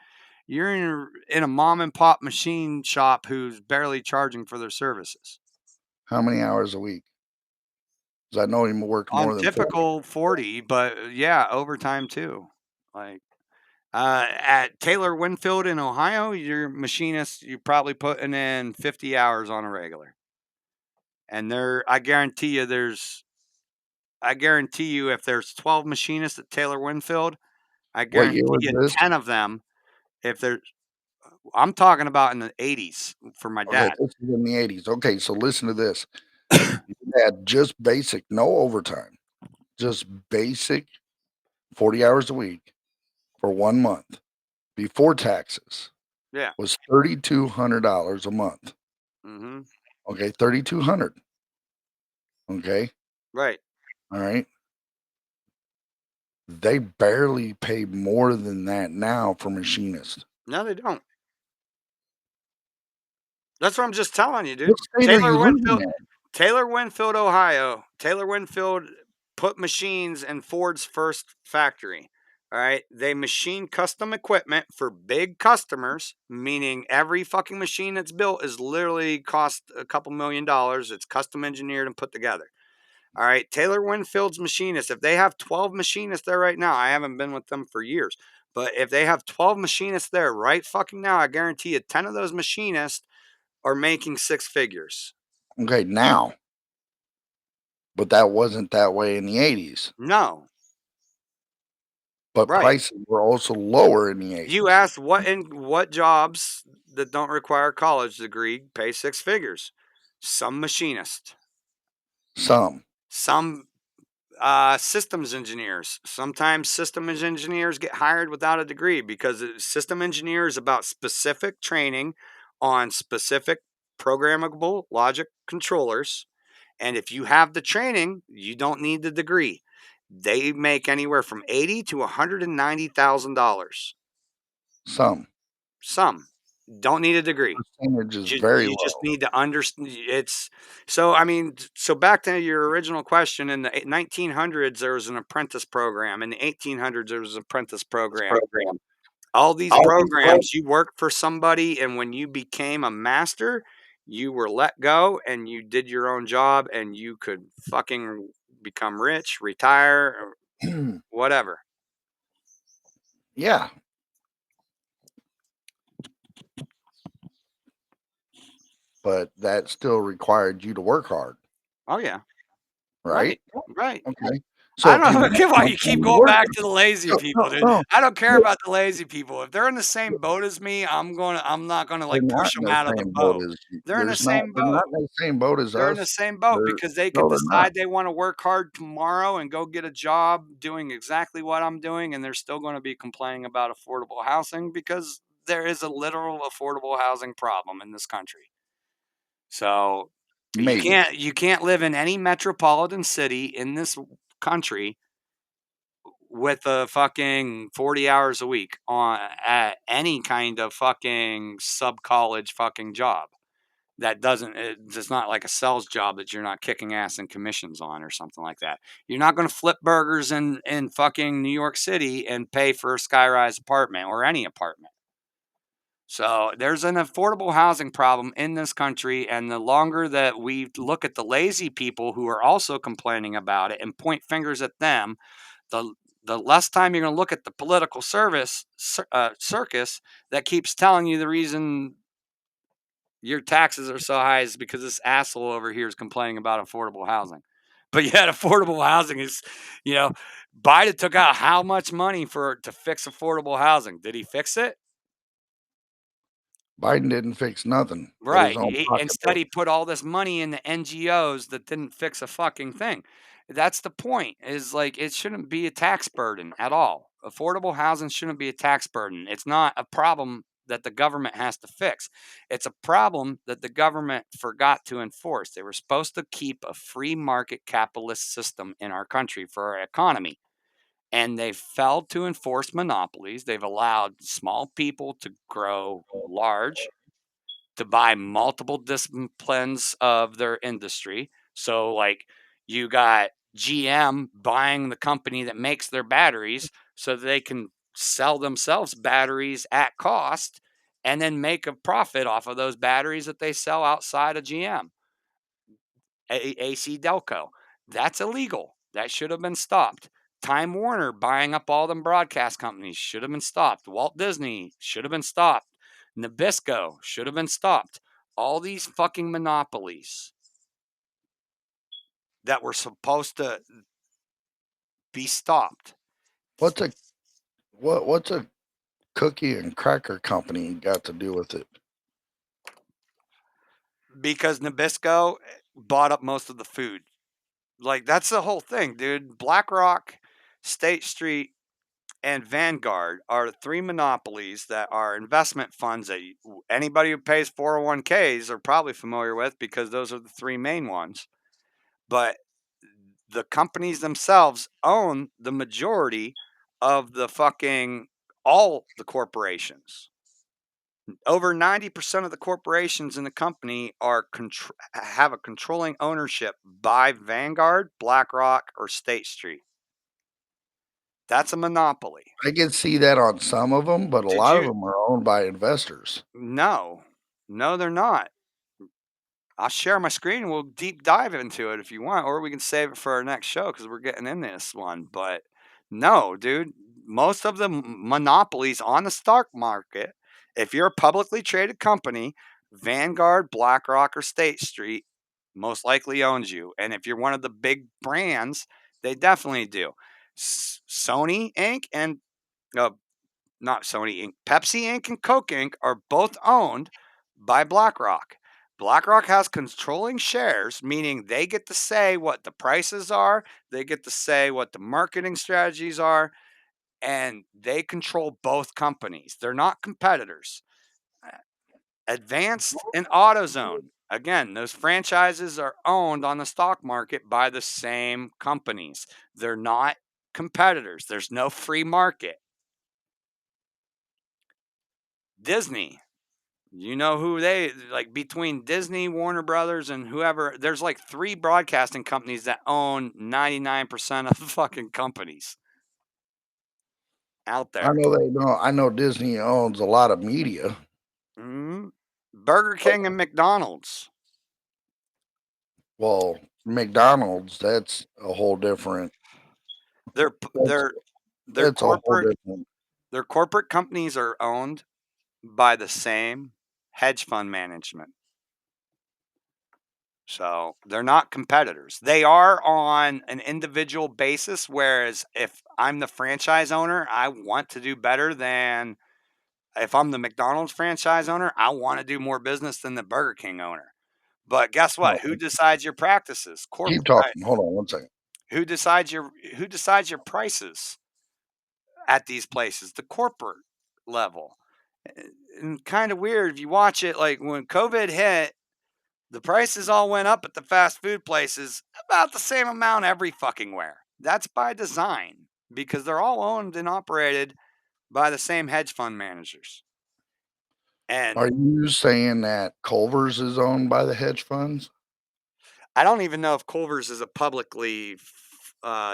you're in a mom and pop machine shop who's barely charging for their services. How many hours a week? 'Cause I know he worked On more than 40. typical 40, but yeah, overtime too. Like at Taylor Winfield in Ohio, your machinist, you're probably putting in 50 hours on a regular. And I guarantee you if there's 12 machinists at Taylor Winfield, I What guarantee year was you this? 10 of them, if there's I'm talking about in the 80s for my Okay, dad. this is in the 80s. Okay, so listen to this. You had just basic, no overtime, just basic 40 hours a week for 1 month before taxes Yeah. was $3,200 a month. Mhm. Okay, 3,200. Okay, Right. all right. They barely pay more than that now for machinists. No, they don't. That's what I'm just telling you, dude. What state are you living in? Taylor Winfield, Ohio. Taylor Winfield put machines in Ford's first factory. All right. They machine custom equipment for big customers, meaning every fucking machine that's built is literally cost a couple $1,000,000. It's custom engineered and put together. All right. Taylor Winfield's machinists, if they have 12 machinists there right now, I haven't been with them for years, but if they have 12 machinists there right fucking now, I guarantee you 10 of those machinists are making 6 figures. Okay, now, but that wasn't that way in the 80s. No. But Right. prices were also lower in the 80s. You asked what jobs that don't require a college degree pay 6 figures. Some machinist, Some. some systems engineers. Sometimes systems engineers get hired without a degree because system engineer is about specific training on specific programmable logic controllers. And if you have the training, you don't need the degree. They make anywhere from $80,000 to $190,000. Some. Some don't need a degree. Percentage is very You just low. need to understand. It's so. I mean, so back to your original question. In the 1900s, there was an apprentice program. In the 1800s, there was an apprentice program. All these programs, you worked for somebody, and when you became a master, you were let go, and you did your own job, and you could fucking become rich, retire, or whatever. Yeah, but that still required you to work hard, Oh yeah, right? right, right. Okay. I So if you don't want know why you keep someone going back working to the lazy no, people, no, dude. no, I don't care no, about the lazy people. If they're in the same boat as me, I'm not gonna they're like not push in them the out of the same boat boat. as you. They're in the same They're boat. not in the same boat as They're in the us. same boat They're because they could no, they're not. decide they want to work hard tomorrow and go get a job doing exactly what I'm doing, and they're still going to be complaining about affordable housing because there is a literal affordable housing problem in this country. So Maybe. you can't live in any metropolitan city in this country with a fucking 40 hours a week on at any kind of fucking sub college fucking job that doesn't it's not like a sales job that you're not kicking ass and commissions on or something like that. You're not going to flip burgers in fucking New York City and pay for a skyrise apartment or any apartment. So there's an affordable housing problem in this country, and the longer that we look at the lazy people who are also complaining about it and point fingers at them, the the less time you're going to look at the political circus that keeps telling you the reason your taxes are so high is because this asshole over here is complaining about affordable housing. But yet affordable housing is, Biden took out how much money to fix affordable housing? Did he fix it? Biden didn't fix nothing but his Right. own Instead, pocketbook. he put all this money in the NGOs that didn't fix a fucking thing. That's the point. Is like it shouldn't be a tax burden at all. Affordable housing shouldn't be a tax burden. It's not a problem that the government has to fix. It's a problem that the government forgot to enforce. They were supposed to keep a free market capitalist system in our country for our economy. And they failed to enforce monopolies. They've allowed small people to grow large, to buy multiple disciplines of their industry. So, like, you got GM buying the company that makes their batteries so that they can sell themselves batteries at cost and then make a profit off of those batteries that they sell outside of GM. AC Delco. That's illegal. That should have been stopped. Time Warner buying up all them broadcast companies should have been stopped. Walt Disney should have been stopped. Nabisco should have been stopped. All these fucking monopolies that were supposed to be stopped What's a cookie and cracker company got to do with it? because Nabisco bought up most of the food. Like, that's the whole thing, dude. BlackRock, State Street, and Vanguard are the three monopolies that are investment funds that anybody who pays 401ks are probably familiar with, because those are the three main ones. But the companies themselves own the majority of all the corporations. Over 90% of the corporations in the company have a controlling ownership by Vanguard, BlackRock, or State Street. That's a monopoly. I can see that on some of them, but a Did lot of you? them are owned by investors. No, they're not. I'll share my screen and we'll deep dive into it if you want, or we can save it for our next show because we're getting in this one. But no, dude, most of the monopolies on the stock market, if you're a publicly traded company, Vanguard, BlackRock, or State Street most likely owns you. And if you're one of the big brands, they definitely do. Sony Inc. and not Sony Inc. Pepsi Inc. and Coke Inc. are both owned by BlackRock. BlackRock has controlling shares, meaning they get to say what the prices are, they get to say what the marketing strategies are, and they control both companies. They're not competitors. Advanced and AutoZone. Again, those franchises are owned on the stock market by the same companies. They're not competitors. There's no free market. Disney. You know who they like between Disney, Warner Brothers, and whoever, there's like three broadcasting companies that own 99% of the fucking companies out I there. know they know. I know Disney owns a lot of media. Burger King and McDonald's. Well, McDonald's, that's a whole different. Their That's, their their that's a whole corporate different. their corporate companies are owned by the same hedge fund management. So they're not competitors. They are on an individual basis, whereas if I'm the franchise owner, I want to do better than if I'm the McDonald's franchise owner, I want to do more business than the Burger King owner. But guess what? No, Who decides your practices? keep Right. talking. Hold on one second. Who decides your prices at these places? The corporate level. And kind of weird if you watch it, like when COVID hit, the prices all went up at the fast food places about the same amount every fucking where. That's by design because they're all owned and operated by the same hedge fund managers. And Are you saying that Culver's is owned by the hedge funds? I don't even know if Culver's is a publicly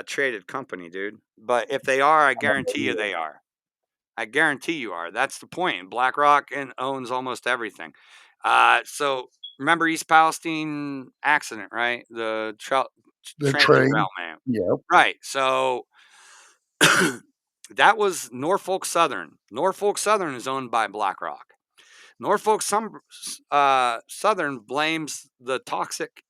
traded company, dude. But if they are, I guarantee you they are. I guarantee you are. That's the point. BlackRock owns almost everything. So remember East Palestine accident, The right? The train train. derailment. Yep. Right. So That was Norfolk Southern. Norfolk Southern is owned by BlackRock. Norfolk Southern blames the toxic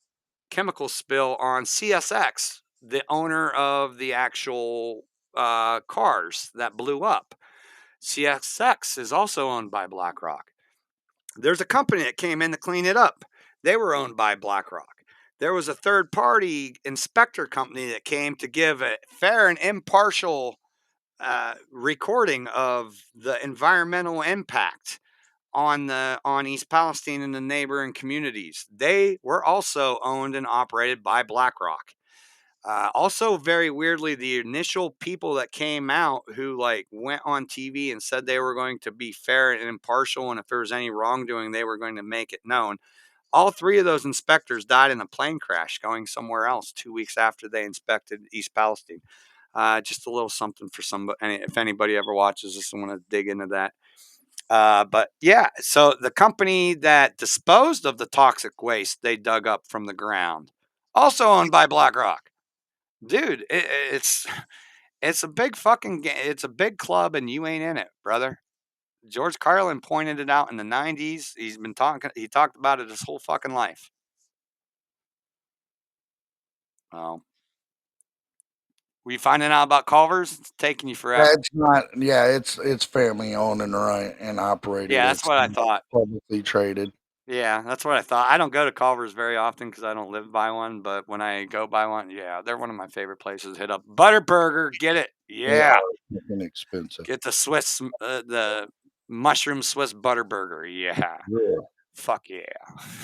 chemical spill on CSX, the owner of the actual cars that blew up. CSX is also owned by BlackRock. There's a company that came in to clean it up. They were owned by BlackRock. There was a third party inspector company that came to give a fair and impartial recording of the environmental impact on East Palestine and the neighboring communities. They were also owned and operated by BlackRock. Also, very weirdly, the initial people that came out who like went on TV and said they were going to be fair and impartial, and if there was any wrongdoing, they were going to make it known. All three of those inspectors died in a plane crash going somewhere else 2 weeks after they inspected East Palestine. Just a little something for somebody, if anybody ever watches this and want to dig into that. But yeah, so the company that disposed of the toxic waste they dug up from the ground, also owned by BlackRock. Dude, it's a big fucking it's a big club and you ain't in it, brother. George Carlin pointed it out in the 90s. He talked about it his whole fucking life. Oh. Were you finding out about Culver's? It's taking you forever. It's not. Yeah, it's family owned and operated. Yeah, that's It's what I not thought. publicly traded. Yeah, that's what I thought. I don't go to Culver's very often because I don't live by one, but when I go by one, yeah, they're one of my favorite places. Hit up Butterburger, get it. They Yeah, are fucking expensive. get the mushroom Swiss Butterburger. Yeah, Yeah. fuck yeah.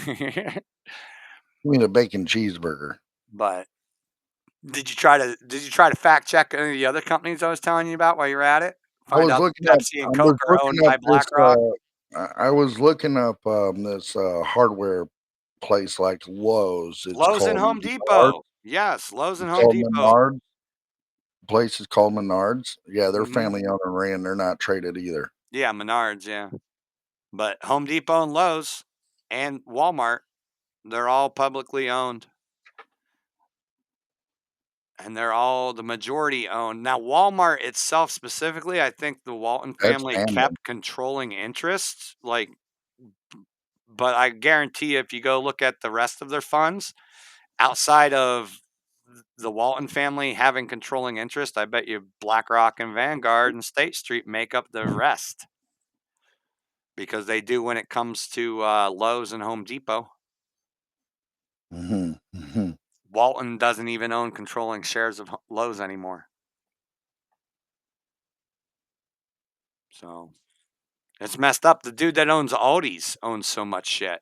Give me the bacon cheeseburger. But did you try to fact check any of the other companies I was telling you about while you're at it? I Find was out looking that up. Pepsi I and was Coke are owned looking up by this. BlackRock. I was looking up this hardware place like Lowe's. It's Lowe's and called Home Menards. Depot. Yes, Lowe's and It's Home called Depot. Menards. Place is called Menards. Yeah, they're Mhm. family owned and ran. They're not traded either. Yeah, Menards, yeah. But Home Depot and Lowe's and Walmart, they're all publicly owned. And they're all the majority owned. Now, Walmart itself specifically, I think the Walton That's family family. kept controlling interests. But I guarantee you, if you go look at the rest of their funds, outside of the Walton family having controlling interest, I bet you BlackRock and Vanguard and State Street make up the rest because they do when it comes to Lowe's and Home Depot. Mm-hmm. Walton doesn't even own controlling shares of Lowe's anymore. So it's messed up. The dude that owns Aldi's owns so much shit,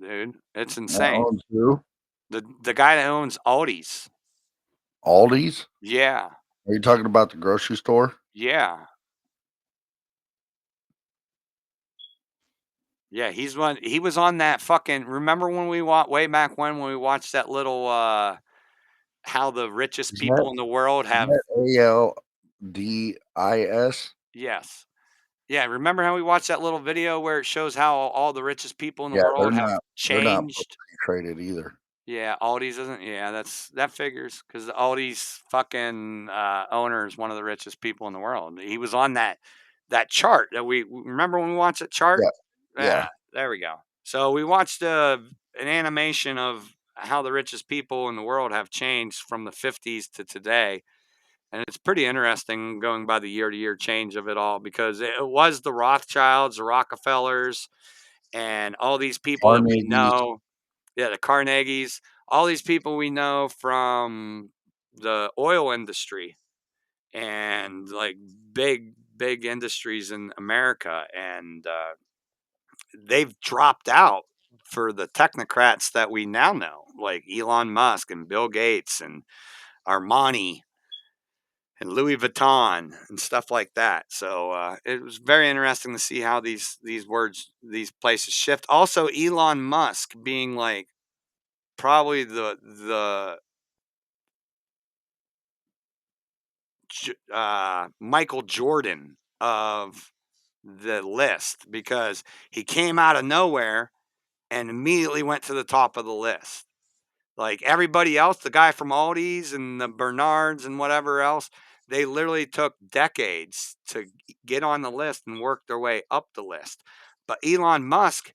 dude. It's insane. Owns who? The guy that owns Aldi's. Aldi's? Yeah. Are you talking about the grocery store? Yeah. Yeah, he was on that fucking remember when we way back when we watched that little how the richest Is people in the world have that ALDIS? yes. Yeah, remember how we watched that little video where it shows how all the richest people in the Yeah, world have they're not changed? publicly traded either. Yeah, Aldi's isn't. Yeah, that figures because Aldi's fucking owner is one of the richest people in the world. He was on that chart that we remember when we watched that chart. Yeah. Yeah. There we go. So we watched an animation of how the richest people in the world have changed from the 50s to today. And it's pretty interesting going by the year to year change of it all because it was the Rothschilds, the Rockefellers, and all these people that we Carnegie's. know. Yeah, the Carnegies, all these people we know from the oil industry and like big industries in America. And they've dropped out for the technocrats that we now know, like Elon Musk and Bill Gates and Armani and Louis Vuitton and stuff like that. So it was very interesting to see how these places shift. Also, Elon Musk being like probably the Michael Jordan of the list because he came out of nowhere and immediately went to the top of the list. Like everybody else, the guy from Aldi's and the Bernards and whatever else, They literally took decades to get on the list and work their way up the list. But Elon Musk,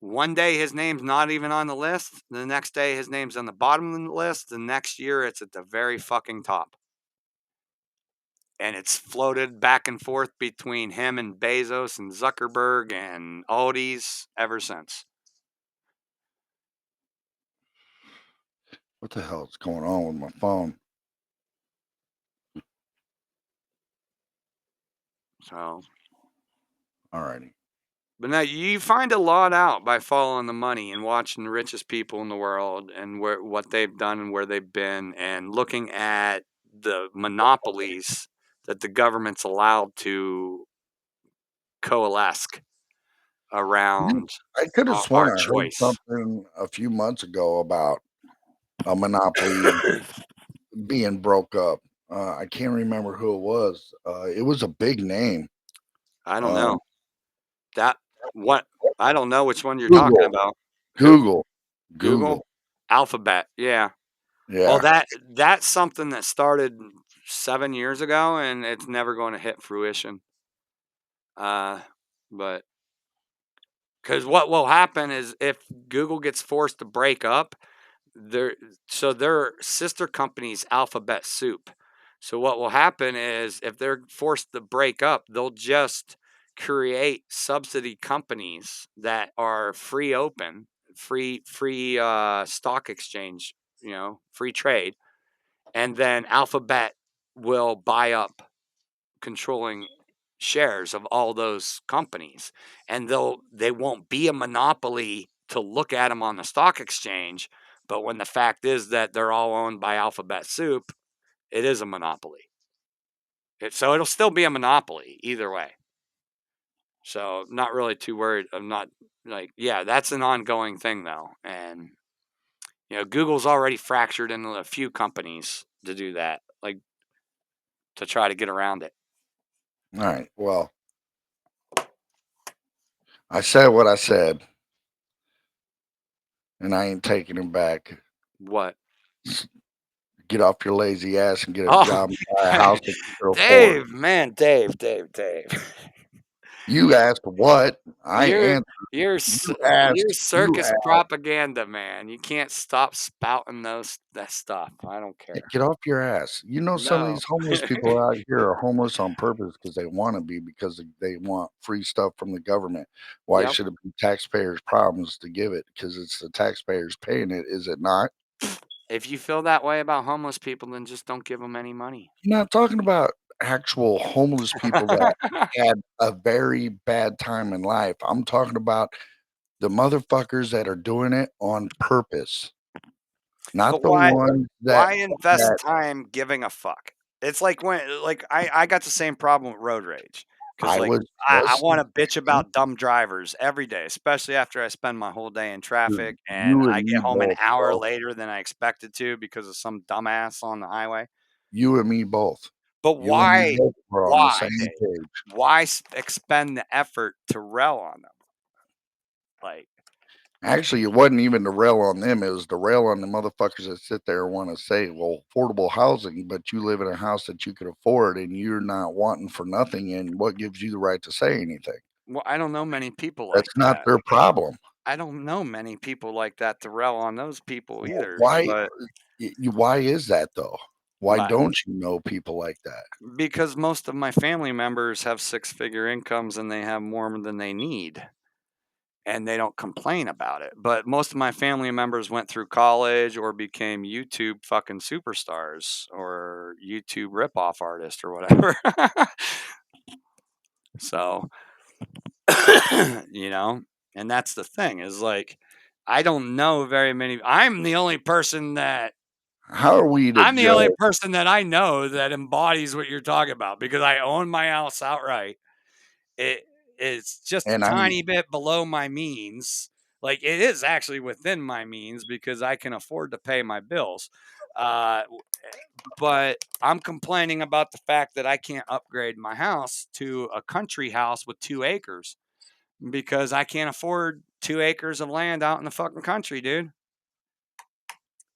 one day his name's not even on the list. The next day his name's on the bottom of the list. The next year it's at the very fucking top. And it's floated back and forth between him and Bezos and Zuckerberg and Audi's ever since. What the hell is going on with my phone? So, Alrighty. but now you find a lot out by following the money and watching the richest people in the world and what they've done and where they've been, and looking at the monopolies that the government's allowed to coalesce around I could have sworn our I heard choice. something a few months ago about a monopoly being broke up. I can't remember who it was. It was a big name. I don't know. I don't know which one you're Google. talking about. Google. Google? Alphabet, yeah. Well, Yeah. that's something that started 7 years ago, and it's never going to hit fruition. But because what will happen is if Google gets forced to break up, their sister company's Alphabet Soup. So what will happen is if they're forced to break up, they'll just create subsidy companies that are free stock exchange, free trade, and then Alphabet will buy up controlling shares of all those companies, and they won't be a monopoly to look at them on the stock exchange. But when the fact is that they're all owned by Alphabet Soup, it is a monopoly. So it'll still be a monopoly either way. So not really too worried. I'm not that's an ongoing thing though. And Google's already fractured into a few companies to do that, like to try to get around it. All right. Well, I said what I said, and I ain't taking it back. What? Get off your lazy ass and get a Oh, job and buy a house that you can afford. Dave, man, Dave. You asked what? I You're answered. you're You you're asked. You circus asked. propaganda, man. You can't stop spouting that stuff. I don't Hey, care. get off your ass. You know some of No. these homeless people out here are homeless on purpose because they want to be, because they want free stuff from the government. Why Yep. should it be taxpayers' problems to give it? Because it's the taxpayers paying it, is it not? If you feel that way about homeless people, then just don't give them any money. You're not talking about actual homeless people that had a very bad time in life. I'm talking about the motherfuckers that are doing it on purpose, not But the ones why invest time giving a fuck? It's like I got the same problem with road rage. Because I was I just want to bitch about dumb drivers every day, especially after I spend my whole day in traffic and you I and me get home an both, hour bro. later than I expected to because of some dumbass on the highway. You and me both. But You and me why? both were on the Why, same Dave? page. Why expend the effort to rail on them? Like, Actually, it wasn't even the rail on them. It was the rail on the motherfuckers that sit there and want to say, well, affordable housing, but you live in a house that you could afford and you're not wanting for nothing. And what gives you the right to say anything? well, I don't know many people like That's not that. their problem. I don't know many people like that to rail on those people either. Why? But Why is that though? Why but don't you know people like that? because most of my family members have six-figure incomes and they have more than they need. And they don't complain about it. But most of my family members went through college or became YouTube fucking superstars or YouTube ripoff artists or whatever. So, and that's the thing is like, I don't know very many. How are we to I'm the only judge? person that I know that embodies what you're talking about because I own my house outright. It is just a And I'm tiny bit below my means. Like it is actually within my means because I can afford to pay my bills. But I'm complaining about the fact that I can't upgrade my house to a country house with 2 acres because I can't afford 2 acres of land out in the fucking country, dude.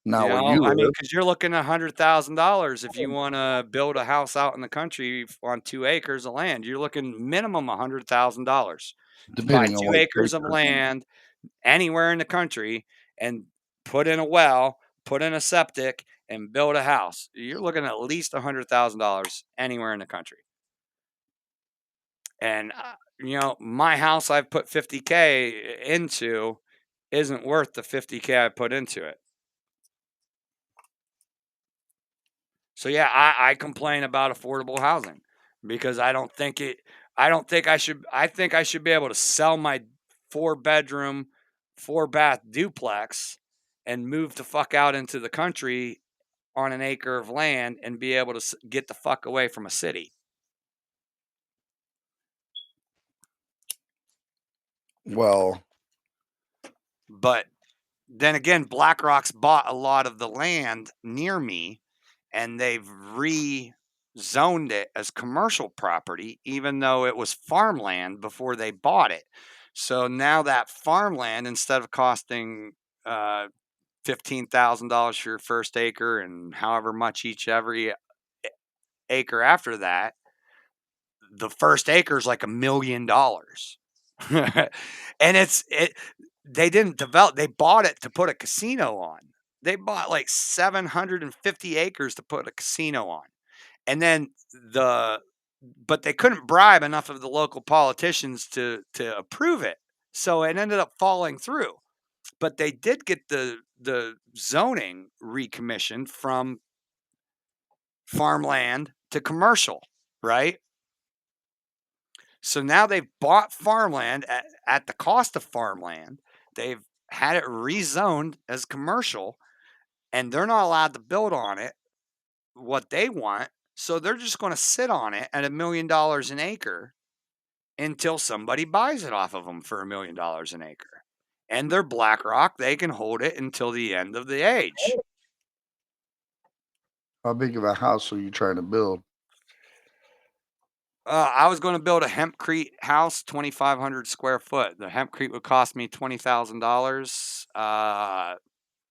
Now where I you mean, live, because you're looking at $100,000 if you want to build a house out in the country on 2 acres of land. You're looking minimum $100,000 to buy depending on 2 acres of land anywhere in the country and put in a well, put in a septic, and build a house. You're looking at least $100,000 anywhere in the country. And my house I've put 50K into isn't worth the 50K I put into it. So yeah, I complain about affordable housing because I don't think I think I should be able to sell my 4-bedroom, 4-bath duplex and move the fuck out into the country on an acre of land and be able to get the fuck away from a city. well, But then again, BlackRock's bought a lot of the land near me and they've rezoned it as commercial property, even though it was farmland before they bought it. So now that farmland, instead of costing $15,000 for your first acre and however much each every acre after that, the first acre is like $1 million. And they didn't develop, they bought it to put a casino on. They bought like 750 acres to put a casino on. And then but they couldn't bribe enough of the local politicians to approve it. So it ended up falling through. But they did get the zoning recommissioned from farmland to commercial, right? So now they've bought farmland at the cost of farmland. They've had it rezoned as commercial, and they're not allowed to build on it what they want. So they're just going to sit on it at $1 million an acre until somebody buys it off of them for $1 million an acre. And they're BlackRock. They can hold it until the end of the age. how big of a house are you trying to build? I was going to build a hempcrete house, 2,500 square foot. The hempcrete would cost me $20,000.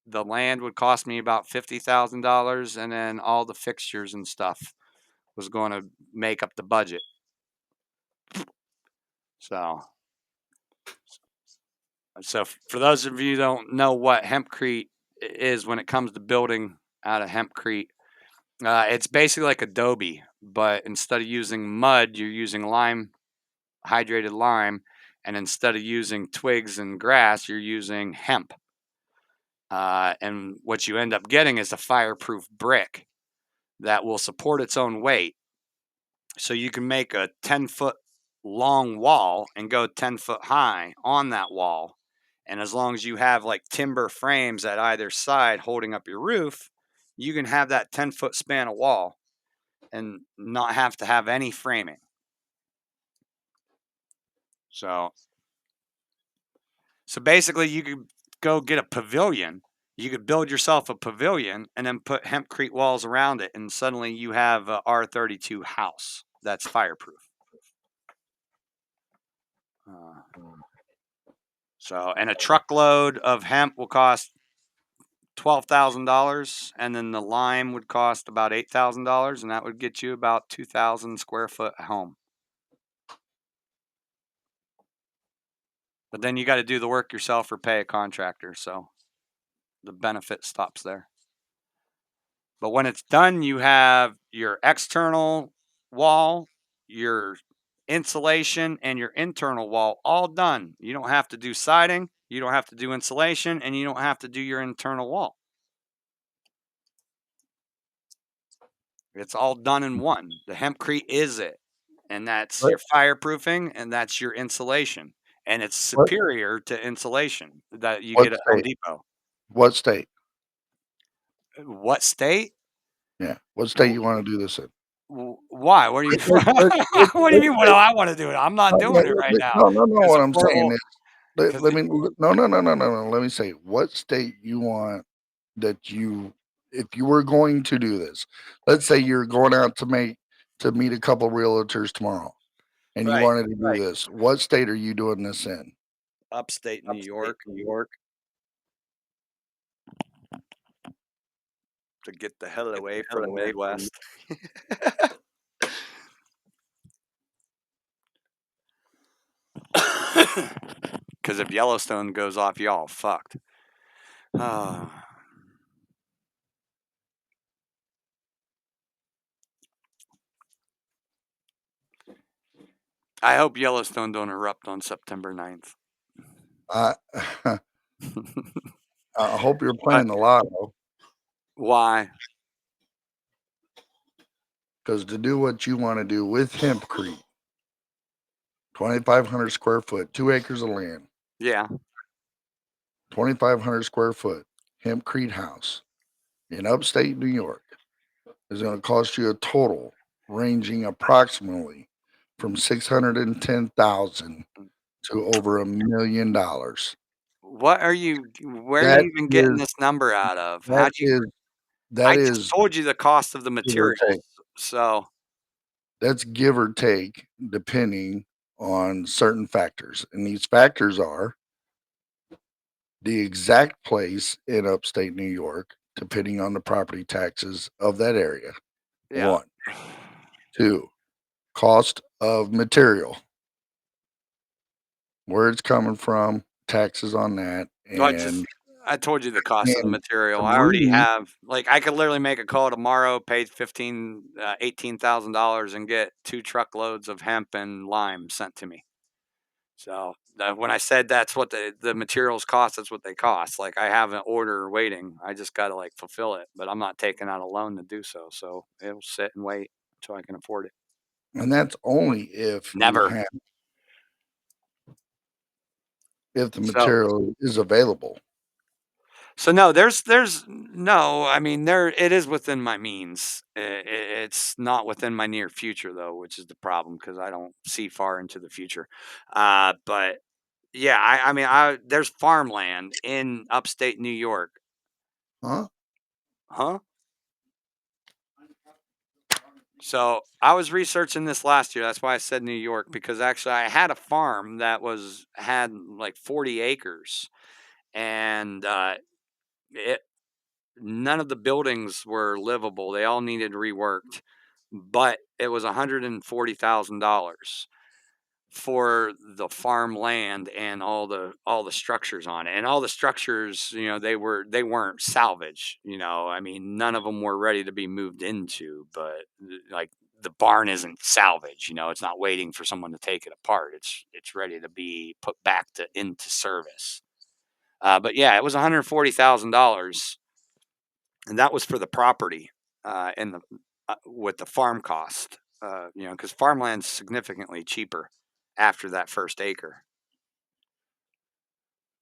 The land would cost me about $50,000, and then all the fixtures and stuff was going to make up the budget. So for those of you who don't know what hempcrete is when it comes to building out of hempcrete, it's basically like adobe, but instead of using mud, you're using hydrated lime, and instead of using twigs and grass, you're using hemp. And what you end up getting is a fireproof brick that will support its own weight. So you can make a 10-foot long wall and go 10 foot high on that wall. And as long as you have like timber frames at either side holding up your roof, you can have that 10-foot span of wall and not have to have any framing. So basically, you could go get a pavilion. You could build yourself a pavilion and then put hempcrete walls around it, and suddenly you have a R32 house that's fireproof. And a truckload of hemp will cost $12,000, and then the lime would cost about $8,000, and that would get you about 2,000 square foot home. But then you got to do the work yourself or pay a contractor, so the benefit stops there. But when it's done, you have your external wall, your insulation, and your internal wall all done. You don't have to do siding, you don't have to do insulation, and you don't have to do your internal wall. It's all done in one. The hempcrete is it. And that's your fireproofing and that's your insulation. And it's superior to insulation that you get at Home Depot. What state? What state? Yeah. What state you want to do this in? Why? What do you what do you mean? What do I want to do it? I'm not doing it right now. No. What I'm saying is, Because let me no. Let me say what state you want that you, if you were going to do this. Let's say you're going out to meet a couple realtors tomorrow, and you Right, wanted to do this. What state are you doing this in? upstate New York. to get the hell away from the Midwest. Because if Yellowstone goes off, y'all fucked. I hope Yellowstone don't erupt on September 9th. I hope you're playing the lotto, Why? because to do what you want to do with hempcrete, 2,500 square foot, 2 acres of land, Yeah. 2,500 square foot hempcrete house in upstate New York is going to cost you a total ranging approximately from $610,000 to over $1 million. What are you? Where are That you even getting is this number out of? that How'd you? that I just is told you the cost of the give or materials. take. So That's give or take depending on certain factors, and these factors are the exact place in upstate New York, depending on the property taxes of that area. yeah. 1, 2, cost of material, where it's coming from, taxes on that, I told you the cost of the and material. I already 3, have, like, I could literally make a call tomorrow, pay $18,000 and get 2 truckloads of hemp and lime sent to me. So when I said that's what the materials cost, that's what they cost. Like, I have an order waiting. I just got to like fulfill it, but I'm not taking out a loan to do so. So it'll sit and wait until I can afford it. and that's only if Never. if the So material is available. no, there's no. I mean, it is within my means. It's not within my near future though, which is the problem because I don't see far into the future. But yeah, I mean, there's farmland in upstate New York. Huh? Huh? So I was researching this last year. That's why I said New York, because actually I had a farm that had like 40 acres, and it none of the buildings were livable. They all needed reworked, but it was $140,000 for the farmland and all the structures on it. And all the structures, they weren't salvage. I mean, none of them were ready to be moved into, but like the barn isn't salvage. It's not waiting for someone to take it apart. It's ready to be put back into service. But yeah, it was $140,000, and that was for the property, and with the farm cost. Because farmland's significantly cheaper after that first acre.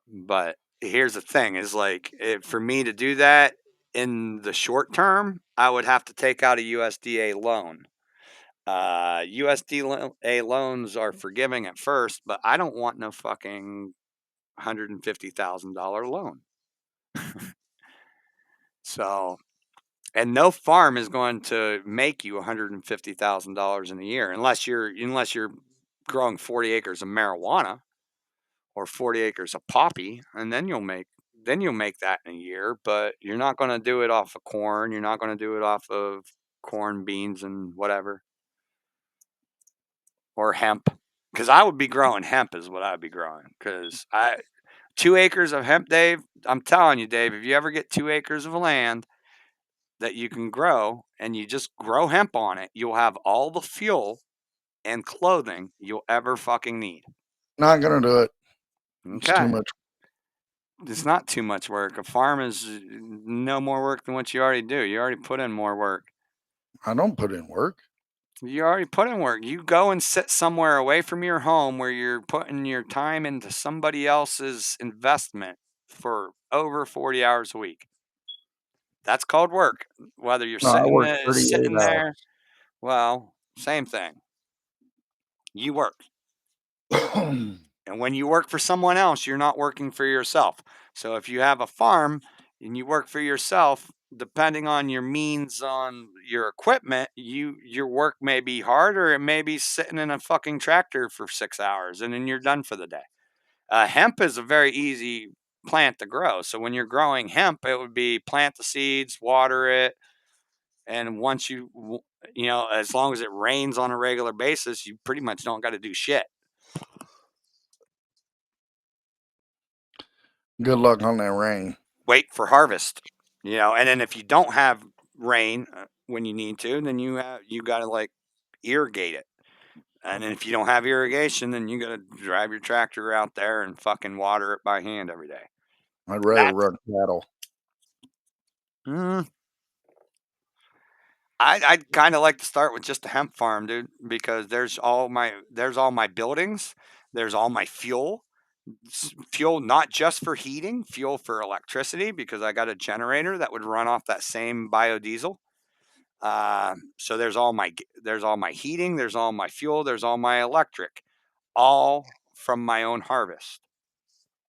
But here's the thing: is like for me to do that in the short term, I would have to take out a USDA loan. USDA loans are forgiving at first, but I don't want no fucking $150,000 loan. So, and no farm is going to make you $150,000 in a year unless you're growing 40 acres of marijuana or 40 acres of poppy, and then you'll make that in a year. But you're not going to do it off of corn. You're not going to do it off of corn, beans, and whatever, or hemp. Because I would be growing hemp is what I'd be growing. Because 2 acres of hemp, Dave. I'm telling you, Dave, if you ever get 2 acres of land that you can grow and you just grow hemp on it, you'll have all the fuel and clothing you'll ever fucking need. Not gonna do it. It's too Okay. much. It's not too much work. A farm is no more work than what you already do. You already put in more work. I don't put in work. You already put in work. You go and sit somewhere away from your home where you're putting your time into somebody else's investment for over 40 hours a week. That's called work. Whether you're No, I sitting work there, 38 sitting there, hours. well, same thing. You work. And when you work for someone else, you're not working for yourself. So if you have a farm and you work for yourself, depending on your means on your equipment, your work may be hard, or it may be sitting in a fucking tractor for 6 hours and then you're done for the day. Hemp is a very easy plant to grow. So when you're growing hemp, it would be plant the seeds, water it, and once you know, as long as it rains on a regular basis, you pretty much don't got to do shit. Good luck on that rain. Wait for harvest, you know, and then if you don't have rain when you need to, then you got to like irrigate it. And then if you don't have irrigation, then you got to drive your tractor out there and fucking water it by hand every day. I'd rather run cattle. I'd kind of like to start with just a hemp farm, dude, because there's all my buildings, there's all my fuel, not just for heating, fuel for electricity, because I got a generator that would run off that same biodiesel. So there's all my heating, there's all my fuel, there's all my electric, all from my own harvest.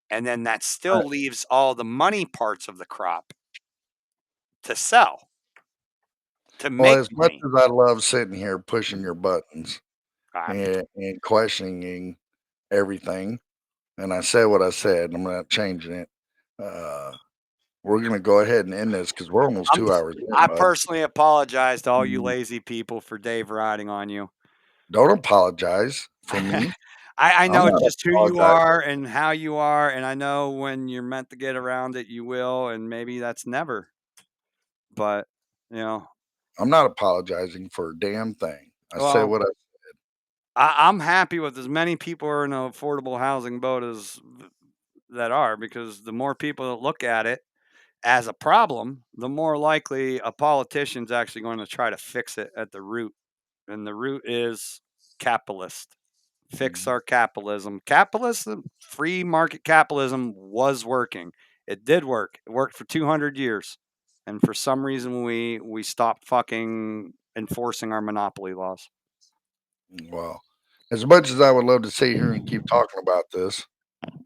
And then that still leaves all the money parts of the crop to sell, to Well, make as much money. as I love sitting here pushing your buttons Ah, and questioning everything, and I said what I said, I'm not changing it. We're going to go ahead and end this because we're almost 2 hours in, I bud. personally apologize to all you lazy people for Dave riding on you. Don't apologize for me. I know I'm not just who you apologizing. are and how you are, and I know when you're meant to get around it, you will, and maybe that's never. But, you know, I'm not apologizing for a damn thing. I said well, what I'm happy with as many people are in an affordable housing boat as that are, because the more people that look at it as a problem, the more likely a politician's actually going to try to fix it at the root. And the root is capitalist. Fix our capitalism. Capitalism, free market capitalism was working. It did work. It worked for 200 years. And for some reason, we stopped fucking enforcing our monopoly laws. well, as much as I would love to sit here and keep talking about this,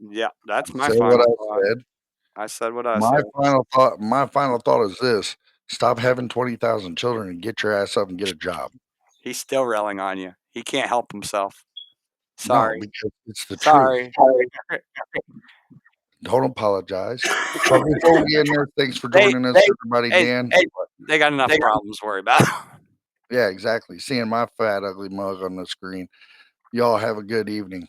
Yeah, that's my say what final I thought. said. I said what I My said. final thought is this: stop having 20,000 children and get your ass up and get a job. He's still railing on you. He can't help himself. No, Sorry. because it's the truth. Sorry. Don't apologize. So before we end this, thanks for They, joining us, everybody. hey, Dan. they got enough problems to worry about. Yeah, exactly. Seeing my fat, ugly mug on the screen. Y'all have a good evening.